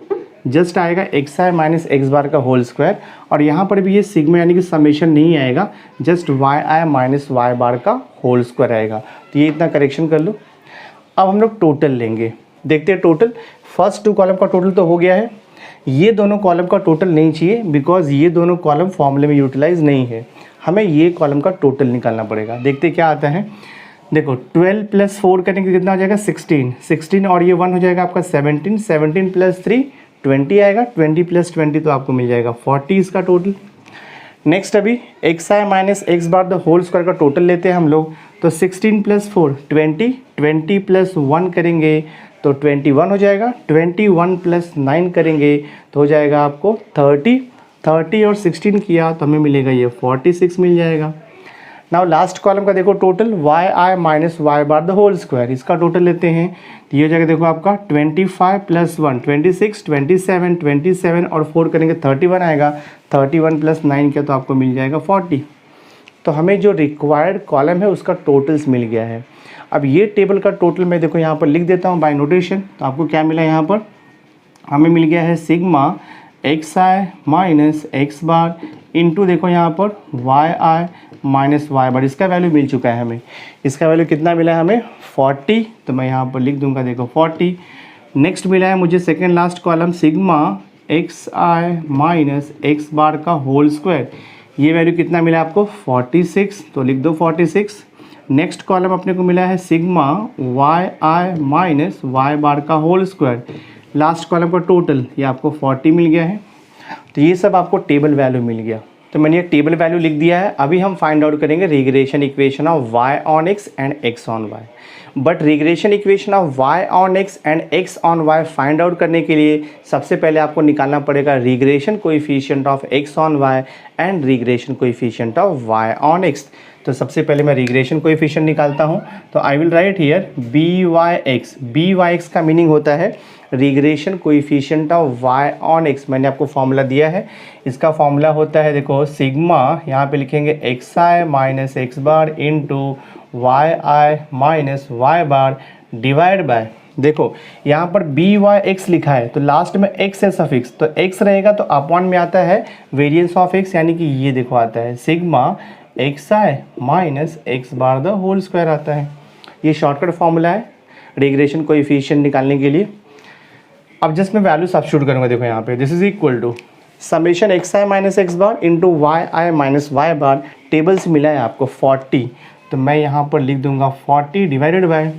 जस्ट आएगा xi माइनस x बार का होल स्क्वायर, और यहाँ पर भी ये सिग्मा यानी कि समेशन नहीं आएगा, just yi minus y bar का होल स्क्वायर आएगा। तो ये इतना करेक्शन कर लो। अब हम लोग टोटल लेंगे, देखते हैं टोटल। फर्स्ट 2 कॉलम का टोटल तो हो गया है, ये दोनों कॉलम का टोटल नहीं चाहिए, बिकॉज ये दोनों कॉलम फॉर्मूले में यूटिलाइज नहीं है। हमें ये कॉलम का टोटल निकालना पड़ेगा। देखते क्या आता है। देखो 12 + 4 करेंगे कितना हो जाएगा 16, 16 और ये 1 हो जाएगा आपका 17, 17 + 3 20 आएगा, 20 + 20 तो आपको मिल जाएगा 40 इसका टोटल। नेक्स्ट अभी xi minus x bar the whole square का टोटल लेते हैं हम लोग। तो 16 + 4 20, 20 + 1 करेंगे तो 21 हो जाएगा। 21 प्लस 9 करेंगे तो हो जाएगा आपको 30। 30 और 16 किया तो हमें मिलेगा ये 46 मिल जाएगा। नाउ लास्ट कॉलम का देखो total y I minus Y bar the whole square, इसका टोटल लेते हैं तो ये हो जाएगा देखो आपका 25 प्लस 1 26, 27, 27 और 4 करेंगे 31 आएगा। 31 प्लस 9 किया तो आपको मिल जाएगा 40। तो हमें जो रिक्वायर्ड कॉलम है उसका टोटल्स मिल गया है। अब ये टेबल का टोटल मैं देखो यहाँ पर लिख देता हूँ बाय नोटेशन। तो आपको क्या मिला यहाँ पर, हमें मिल गया है सिग्मा एक्स आई माइनस एक्स बार इंटू देखो यहाँ पर वाई आई माइनस वाई बार, इसका वैल्यू मिल चुका है हमें। इसका वैल्यू कितना मिला है हमें 40, तो मैं यहाँ पर लिख दूंगा देखो 40। नेक्स्ट मिला है मुझे second last column sigma x आई माइनस एक्स बार का होल स्क्वायर, ये वैल्यू कितना मिला आपको 46, तो लिख दो 46। नेक्स्ट कॉलम अपने को मिला है सिग्मा वाई आई माइनस वाई बार का होल स्क्वायर, लास्ट कॉलम का टोटल ये आपको 40 मिल गया है। तो ये सब आपको टेबल वैल्यू मिल गया। तो मैंने ये टेबल वैल्यू लिख दिया है। अभी हम फाइंड आउट करेंगे regression equation of y on x and x on y। But regression equation of y on x and x on y find out करने के लिए सबसे पहले आपको निकालना पड़ेगा regression coefficient of x on y and regression coefficient of y on x। तो सबसे पहले मैं रिग्रेशन कोएफिशिएंट निकालता हूँ। तो I will write here by(x) का मीनिंग होता है regression coefficient of y on x। मैंने आपको फॉर्मूला दिया है, इसका फॉर्मूला होता है देखो सिग्मा, यहाँ पे लिखेंगे x I minus x bar into Y I minus Y bar divide by, देखो यहाँ पर by(x) लिखा है तो लास्ट में x है सफिक्स, तो x रहेगा तो अपॉन में आता है वेरिएंस ऑफ x, यानी कि ये देखो आता है sigma x I minus x bar the whole square आता है। ये शॉर्टकट फॉर्मूला है रिग्रेशन कोएफिशिएंट निकालने के लिए। अब जस्ट मैं वैल्यू सब्स्टिट्यूट करूँगा, देखो यहाँ पे this is equal to summation x I minus x bar into Y I minus Y bar, table से मिला है आपको 40, तो मैं यहाँ पर लिख दूंगा 40 divided by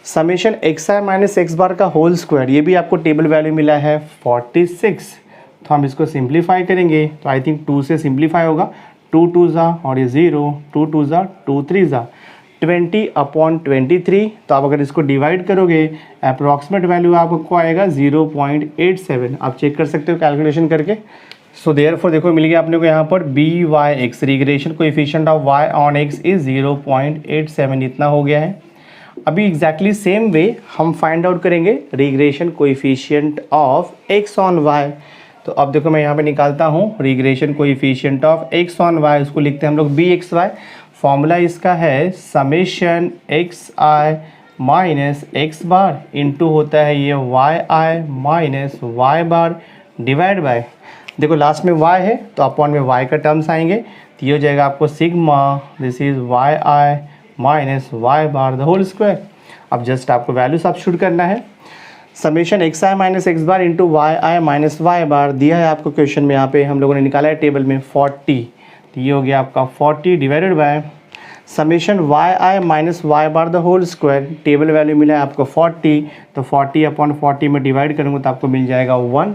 summation x I minus x bar का होल स्क्वायर, ये भी आपको टेबल वैल्यू मिला है 46। तो हम इसको सिंप्लीफाई करेंगे तो आई थिंक 2 से सिंप्लीफाई होगा, 2 2 ज़ा और ये 0, 2 2 ज़ा 2 3 ज़ा 20/23। तो आप अगर इसको डिवाइड करोगे अप्रॉक्सीमेट वैल्यू आपको आएगा 0.87। आप चेक कर सकते हो कैलकुलेशन करके। सो देयरफॉर देखो मिल गया अपने को यहाँ पर by(x) regression coefficient of y on x is 0.87, इतना हो गया है। अभी एग्जैक्टली सेम वे हम फाइंड आउट करेंगे regression coefficient of x on y। तो अब देखो मैं यहाँ पे निकालता हूँ regression coefficient of x on y, उसको लिखते हैं हम लोग bxy। फॉर्मूला इसका है समेशन एक्स आई माइनस एक्स बार इंटू होता है ये y I minus Y bar divide by, देखो लास्ट में y है तो अपॉन में y का टर्म्स आएंगे, तो ये हो जाएगा आपको sigma this is y I minus Y bar the whole square. अब जस्ट आपको वैल्यू सब्स्टिट्यूट करना है, समेशन एक्स आई minus x bar into Y आई माइनस वाई बार दिया है आपको क्वेश्चन में, यहाँ पे हम लोगों ने निकाला है टेबल में 40, तो ये हो गया आपका 40 divided by summation Y I minus Y bar the whole square, table value मिला है आपको 40, तो 40/40 में डिवाइड करूँगा तो आपको मिल जाएगा 1।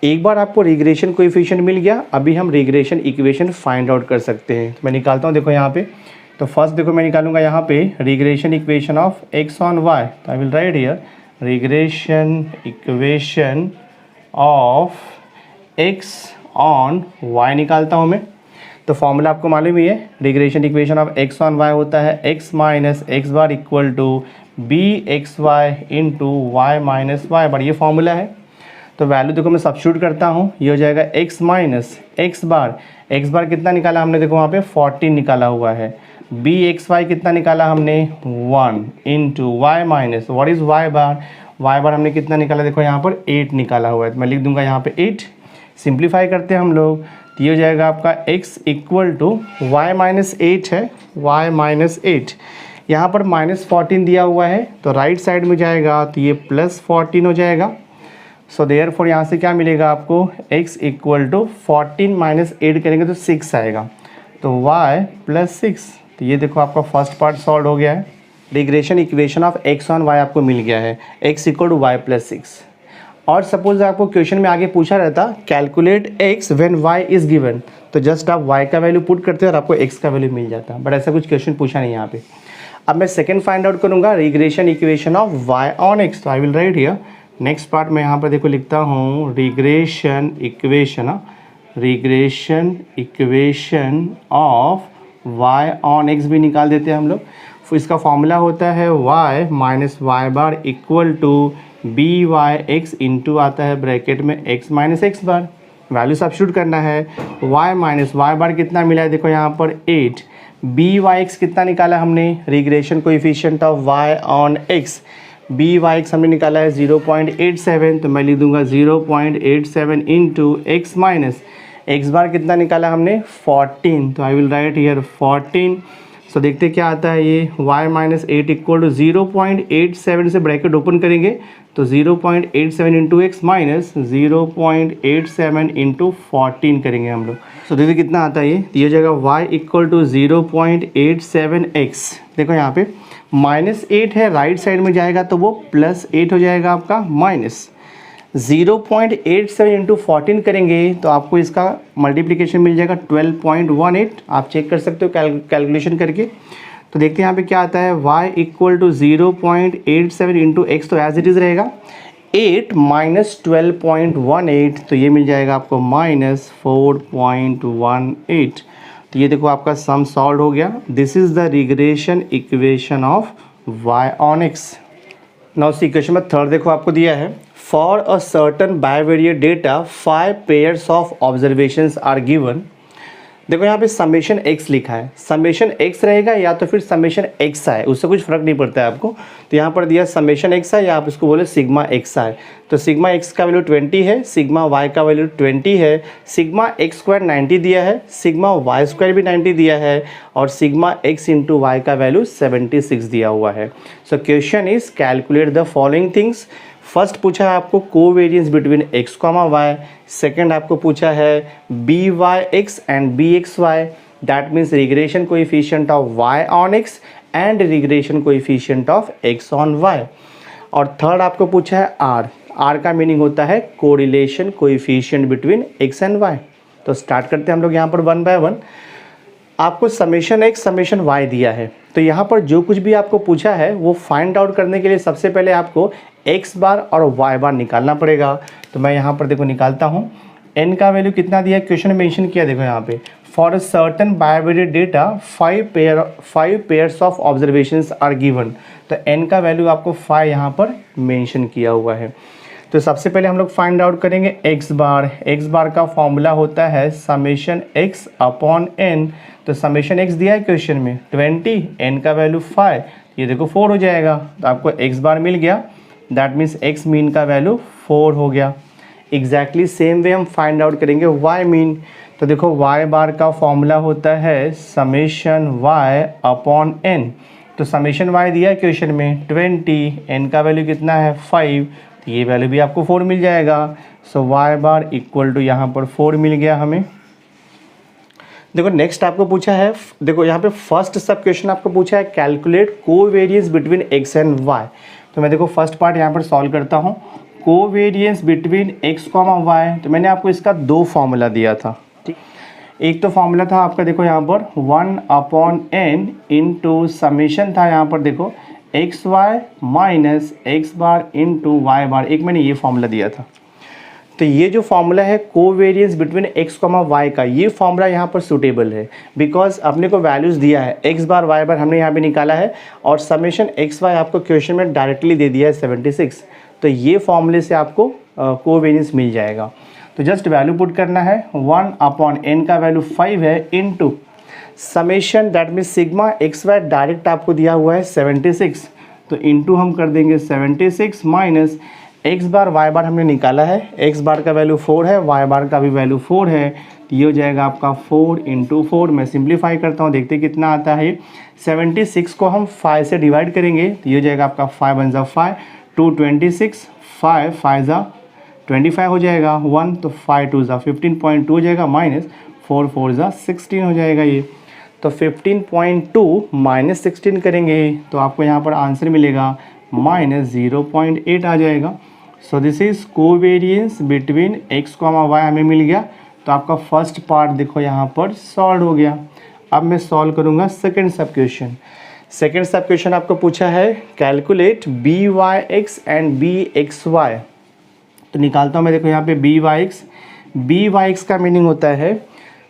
एक बार आपको रिग्रेशन कोएफिशिएंट मिल गया, अभी हम रिग्रेशन इक्वेशन फाइंड आउट कर सकते हैं। तो मैं निकालता हूँ देखो यहाँ पे, तो फर्स्ट देखो मैं निकालूंगा यहाँ पे regression equation of x on Y. तो I will write here regression equation of x on Y निकालता हूँ मैं। तो फॉर्मूला आपको मालूम ही है, regression equation of x on Y होता है X minus x bar equal to B x Y into Y minus Y bar, ये फॉर्मूला है। तो वैल्यू देखो मैं सब्स्टिट्यूट करता हूँ, ये हो जाएगा एक्स माइनस एक्स बार कितना निकाला हमने, देखो वहाँ पे 40 निकाला हुआ है, बी एक्स वाई कितना निकाला हमने 1 into Y minus what is Y bar हमने कितना निकाला, देखो यहाँ पर 8 निकाला हुआ है, तो मैं लिख दूंगा यहाँ पे 8। सिंप्लीफाई करते हैं हम लोग, तो ये हो जाएगा आपका x equal to y minus 8 है, y माइनस 8, यहाँ पर -14 दिया हुआ है तो राइट साइड में जाएगा तो ये +14 हो जाएगा। सो देयरफॉर यहाँ से क्या मिलेगा आपको, x इक्वल टू 14 माइनस 8 करेंगे तो 6 आएगा, तो y + 6। तो ये देखो आपका फर्स्ट पार्ट सॉल्व हो गया है, regression equation of x on y आपको मिल गया है, x इक्वल टू y + 6। और सपोज आपको क्वेश्चन में आगे पूछा रहता calculate x when y is given, तो जस्ट आप y का वैल्यू पुट करते हैं और आपको x का वैल्यू मिल जाता है, बट ऐसा कुछ क्वेश्चन पूछा नहीं यहाँ पे। अब मैं सेकेंड फाइंड आउट करूँगा regression equation of y on x। तो I will write here next part में यहाँ पर देखो लिखता हूँ regression equation of y on x भी निकाल देते हैं हम लोग। फिर इसका फॉर्मूला होता है y minus Y bar equal to B Y x into आता है ब्रैकेट में x minus x bar. Value substitute करना है, y माइनस वाई बार कितना मिला है देखो यहाँ पर 8, बी वाई एक्स कितना निकाला हमने regression coefficient of y on x, b Y x हमने निकाला है 0.87, तो मैं लिख दूंगा 0.87 into x minus x bar कितना निकाला हमने 14, तो I will write here 14। So देखते क्या आता है ये y माइनस 8 इक्वल टू 0.87 से ब्रैकेट ओपन करेंगे तो 0.87 इंटू एक्स माइनस 0.87 इंटू 14 करेंगे हम लोग। सो देखिए कितना आता है ये हो जाएगा y इक्वल टू 0.87x। देखो यहाँ पे -8 है, राइट साइड में जाएगा तो वो +8 हो जाएगा आपका माइनस 0.87 इंटू 14 करेंगे तो आपको इसका मल्टीप्लिकेशन मिल जाएगा 12.18। आप चेक कर सकते हो कैलकुलेशन करके। तो देखते हैं यहाँ पे क्या आता है y equal to 0.87 into x, तो एज इट इज़ रहेगा 8 माइनस 12.18, तो ये मिल जाएगा आपको -4.18। तो ये देखो आपका सम सॉल्व हो गया। This is the regression equation of y on x। Now इस इक्वेशन में थर्ड देखो आपको दिया है for a certain bivariate data 5 pairs of observations are given. देखो यहाँ पे समेशन x लिखा है, समेशन x रहेगा या तो फिर समेशन x है, उससे कुछ फर्क नहीं पड़ता है आपको। तो यहाँ पर दिया समेशन x है या आप इसको बोले सिग्मा x है। तो सिग्मा x का वैल्यू 20 है, सिग्मा y का वैल्यू 20 है, सिग्मा x स्क्वायर 90 दिया है, सिग्मा y स्क्वायर भी 90 दिया है और सिग्मा x इंटू वाई का वैल्यू 76 दिया हुआ है। So question is calculate the following things. First पूछा है आपको covariance between x comma y, second आपको पूछा है b Y x and b x y, that means regression coefficient of y on x and regression coefficient of x on y, और third आपको पूछा है r का मीनिंग होता है correlation coefficient between x and y। तो start करते हैं हम लोग यहाँ पर वन बाय वन। आपको समेशन x समेशन y दिया है, तो यहाँ पर जो कुछ भी आपको पूछा है वो फाइंड आउट करने के लिए सबसे पहले आपको x बार और y बार निकालना पड़ेगा। तो मैं यहाँ पर देखो निकालता हूँ। n का वैल्यू कितना दिया है क्वेश्चन में मेंशन किया, देखो यहाँ पे for a certain bivariate data 5 pairs of observations are given. तो n का वैल्यू आपको 5 यहाँ पर मेंशन किया हुआ है। तो सबसे पहले हम लोग फाइंड आउट करेंगे x बार का फॉर्मूला होता है समेशन x अपॉन n। तो समेशन x दिया है क्वेश्चन में 20, n का वैल्यू 5, ये देखो 4 हो जाएगा, तो आपको x बार मिल गया, दैट मीन्स x मीन का वैल्यू 4 हो गया। एग्जैक्टली सेम वे हम फाइंड आउट करेंगे y मीन। तो देखो y बार का फॉर्मूला होता है समेशन y अपॉन n। तो समेशन y दिया है क्वेश्चन में 20, n का वैल्यू कितना है 5, तो ये वैल्यू भी आपको 4 मिल जाएगा। सो y बार इक्वल टू यहाँ पर 4 मिल गया हमें। देखो नेक्स्ट आपको पूछा है, देखो यहाँ पे फर्स्ट सब क्वेश्चन आपको पूछा है calculate covariance between x and y। तो मैं देखो फर्स्ट पार्ट यहाँ पर सॉल्व करता हूँ। Covariance between x comma y, तो मैंने आपको इसका 2 फार्मूला दिया था, ठीक। एक तो फार्मूला था आपका देखो यहाँ पर 1 अपॉन n इंटू समेशन था यहाँ पर देखो x Y minus x bar into Y बार, एक मैंने ये फार्मूला दिया था। तो ये जो फार्मूला है covariance between x comma y का, ये फार्मूला यहाँ पर सूटेबल है बिकॉज अपने को वैल्यूज़ दिया है x बार y बार हमने यहाँ पे निकाला है और समेशन x y आपको क्वेश्चन में डायरेक्टली दे दिया है 76। तो ये फार्मूले से आपको कोवेरियंस मिल जाएगा। तो जस्ट वैल्यू पुट करना है, 1 अपॉन n का वैल्यू 5 है into summation that means sigma x y direct आपको दिया हुआ है 76, तो इंटू हम कर देंगे 76 माइनस एक्स बार वाई बार हमने निकाला है, एक्स बार का वैल्यू 4 है, वाई बार का भी वैल्यू 4 है, तो ये हो जाएगा आपका 4 इंटू 4। मैं सिंप्लीफाई करता हूँ, देखते कितना आता है। 76 को हम 5 से डिवाइड करेंगे तो ये हो जाएगा आपका 5 × 5 2 26, 5 5 25 हो जाएगा 1, तो 5 2 15.2 हो जाएगा माइनस 4 4 16 हो जाएगा ये। तो 15.2 माइनस 16 करेंगे तो आपको यहाँ पर आंसर मिलेगा -0.8 आ जाएगा। So this is covariance between x comma y हमें मिल गया। तो आपका फर्स्ट पार्ट देखो यहाँ पर सॉल्व हो गया। अब मैं सॉल्व करूँगा सेकंड सब क्वेश्चन। सेकेंड सब क्वेश्चन आपको पूछा है calculate b Y x and b x y. तो निकालता हूँ मैं, देखो यहाँ पे बी वाई एक्स का मीनिंग होता है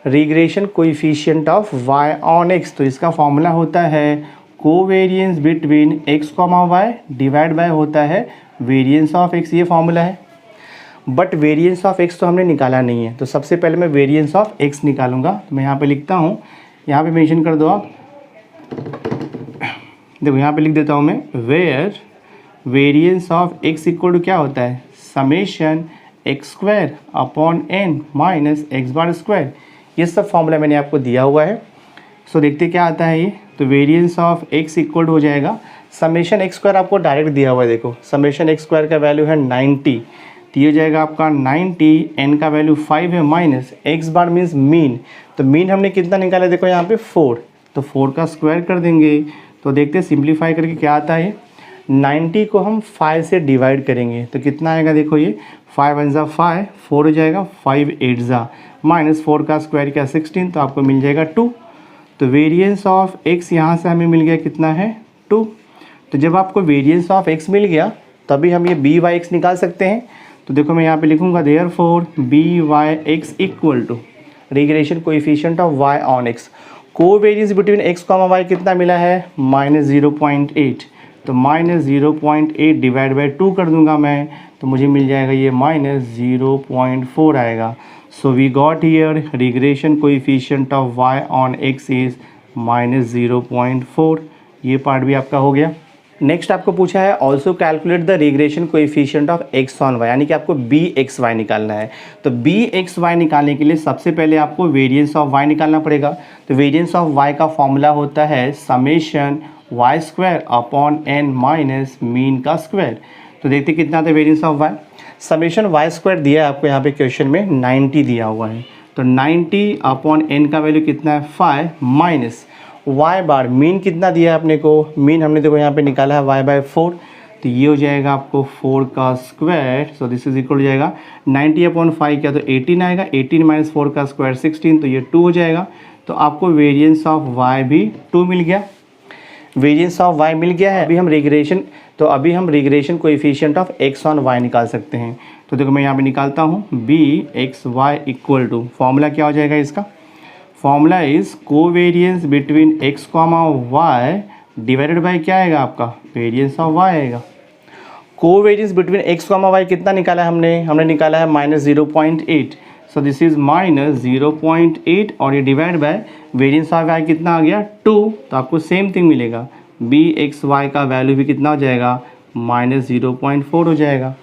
regression coefficient of y on x। तो इसका फॉर्मूला होता है covariance between x comma y divide by होता है वेरिएंस ऑफ x, ये फॉर्मूला है। बट वेरिएंस ऑफ x तो हमने निकाला नहीं है, तो सबसे पहले मैं वेरिएंस ऑफ x निकालूंगा। तो मैं यहाँ पे लिखता हूँ, यहाँ पे मेंशन कर दो आप, देखो यहाँ पे लिख देता हूँ मैं, where variance of x equal to क्या होता है summation X square upon N minus x bar square. ये सब फॉर्मूला मैंने आपको दिया हुआ है। सो देखते क्या आता है ये। तो वेरिएंस ऑफ x इक्वल हो जाएगा समेशन एक्स स्क्वायर, आपको डायरेक्ट दिया हुआ है, देखो समेशन एक्स स्क्वायर का वैल्यू है 90, तो ये हो जाएगा आपका 90, n का वैल्यू 5 है minus x bar means mean. तो मीन हमने कितना निकाला, देखो यहाँ पे 4, तो 4 का स्क्वायर कर देंगे। तो देखते हैं सिंप्लीफाई करके क्या आता है। 90 को हम 5 से डिवाइड करेंगे तो कितना आएगा, देखो ये 5 1 जा 5, 4 हो जाएगा, 5 8 जा माइनस 4 का स्क्वायर क्या 16, तो आपको मिल जाएगा 2। तो वेरिएंस ऑफ x यहाँ से हमें मिल गया कितना है 2। तो जब आपको वेरिएंस ऑफ x मिल गया तभी हम ये बी वाई एक्स निकाल सकते हैं। तो देखो मैं यहाँ पे लिखूँगा therefore b Y x equal to regression coefficient of y on x। Covariance between x comma y कितना मिला है -0.8, तो -0.8 डिवाइड बाई 2 कर दूंगा मैं, तो मुझे मिल जाएगा ये -0.4 आएगा। So we got here regression coefficient of y on x is -0.4। ये पार्ट भी आपका हो गया। नेक्स्ट आपको पूछा है also calculate the regression coefficient of x on y, यानी कि आपको बी एक्स वाई निकालना है। तो बी एक्स वाई निकालने के लिए सबसे पहले आपको वेरिएंस ऑफ y निकालना पड़ेगा। तो वेरिएंस ऑफ y का फॉर्मूला होता है summation y square upon N minus mean का स्क्वायर। तो देखते कितना था variance of y। Summation y square दिया है आपको यहाँ पे क्वेश्चन में 90 दिया हुआ है, तो 90 अपॉन एन का वैल्यू कितना है 5 माइनस वाई बार मीन कितना दिया है अपने को, मीन हमने देखो यहाँ पे निकाला है y बाय 4, तो ये हो जाएगा आपको 4 का square. So this is equal हो जाएगा 90 अपॉन 5 क्या, तो 18 आएगा, 18 माइनस 4 का स्क्वायर 16, तो ये 2 हो जाएगा। तो आपको वेरिएंस ऑफ y भी 2 मिल गया, वेरिएंस ऑफ y मिल गया है। अभी हम regression coefficient of x on y निकाल सकते हैं। तो देखो मैं यहाँ पे निकालता हूँ b x y equal to, formula क्या हो जाएगा इसका, formula is covariance between x comma y divided by क्या आएगा आपका वेरिएंस ऑफ y आएगा। Covariance between x comma y कितना निकाला है हमने निकाला है -0.8, सो दिस इज -0.8 और ये divide by variance of y कितना आ गया 2, तो आपको सेम थिंग मिलेगा, बी एक्स वाई का वैल्यू भी कितना हो जाएगा -0.4 हो जाएगा।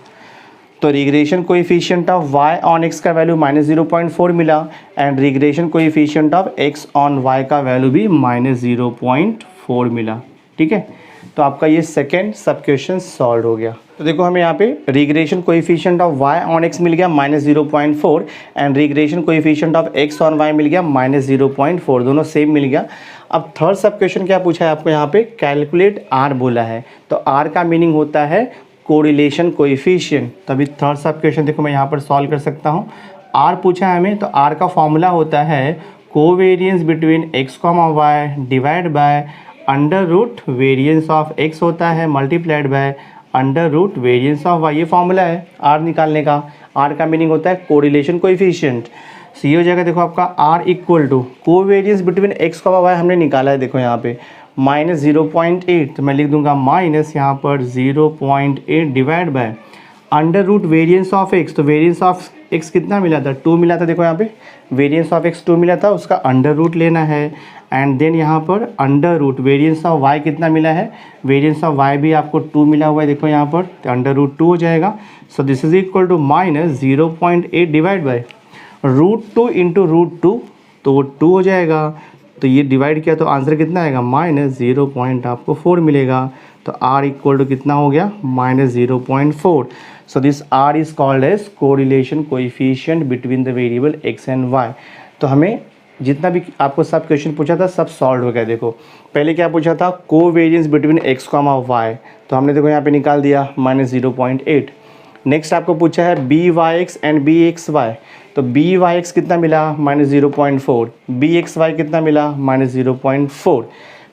तो regression coefficient of y on x का वैल्यू -0.4 मिला and regression coefficient of x on y का वैल्यू भी -0.4 मिला। ठीक है, तो आपका ये सेकेंड सब क्वेश्चन सॉल्व हो गया। तो देखो हमें यहाँ पे regression coefficient of y on x मिल गया -0.4 and regression coefficient of x on y मिल गया -0.4, दोनों सेम मिल गया। अब थर्ड सब क्वेश्चन क्या पूछा है आपको, यहाँ पे कैलकुलेट r बोला है। तो r का मीनिंग होता है कोरिलेशन कोएफिशिएंट। तभी थर्ड सब क्वेश्चन देखो मैं यहाँ पर सॉल्व कर सकता हूँ। r पूछा है हमें, तो r का फॉर्मूला होता है covariance between x comma y divide by under root variance of x होता है multiplied by under root variance of y। ये फॉर्मूला है r निकालने का। r का मीनिंग होता है कोरिलेशन कोएफिशिएंट। सो ये हो जाएगा देखो आपका r equal to covariance between x comma y हमने निकाला है, देखो यहाँ पे -0.8, तो मैं लिख दूंगा माइनस यहाँ पर 0.8 divide by under root variance of x। तो वेरिएंस ऑफ x कितना मिला था 2 मिला था, देखो यहाँ पे वेरिएंस ऑफ x 2 मिला था, उसका अंडर रूट लेना है एंड देन यहाँ पर under root variance of y कितना मिला है, वेरिएंस ऑफ y भी आपको 2 मिला हुआ है, देखो यहाँ पर, तो अंडर रूट 2 हो जाएगा। So this is equal to -0.8 divide by √2 into √2, तो वो 2 हो जाएगा। तो ये डिवाइड किया तो आंसर कितना आएगा -0.4 मिलेगा। तो r इक्वल टू कितना हो गया -0.4। So this r is called as correlation coefficient between the variable x and y। तो हमें जितना भी आपको सब क्वेश्चन पूछा था सब सॉल्व हो गया। देखो पहले क्या पूछा था covariance between x comma y, तो हमने देखो यहाँ पे निकाल दिया -0.8। नेक्स्ट आपको पूछा है b Y x and b x y, तो बी वाई एक्स कितना मिला -0.4, बी एक्स वाई कितना मिला -0.4।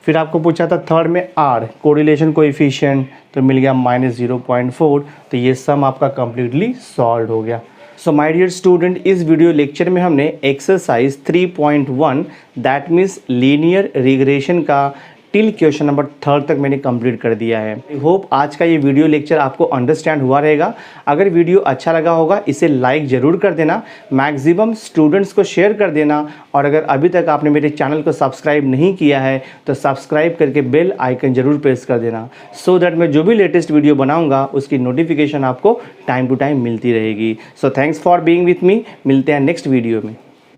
फिर आपको पूछा था थर्ड में आर कोरिलेशन कोएफिशिएंट, तो मिल गया -0.4। तो ये सम आपका कम्प्लीटली सॉल्व हो गया। सो माय डियर स्टूडेंट, इस वीडियो लेक्चर में हमने exercise 3.1 that means linear regression का टिल क्वेश्चन नंबर 3 तक मैंने कंप्लीट कर दिया है। आई होप आज का ये वीडियो लेक्चर आपको अंडरस्टैंड हुआ रहेगा। अगर वीडियो अच्छा लगा होगा इसे लाइक ज़रूर कर देना, मैक्सिमम स्टूडेंट्स को शेयर कर देना, और अगर अभी तक आपने मेरे चैनल को सब्सक्राइब नहीं किया है तो सब्सक्राइब करके बेल आइकन ज़रूर प्रेस कर देना, सो दैट मैं जो भी लेटेस्ट वीडियो बनाऊँगा उसकी नोटिफिकेशन आपको टाइम टू टाइम मिलती रहेगी। So thanks for being with me. मिलते हैं नेक्स्ट वीडियो में।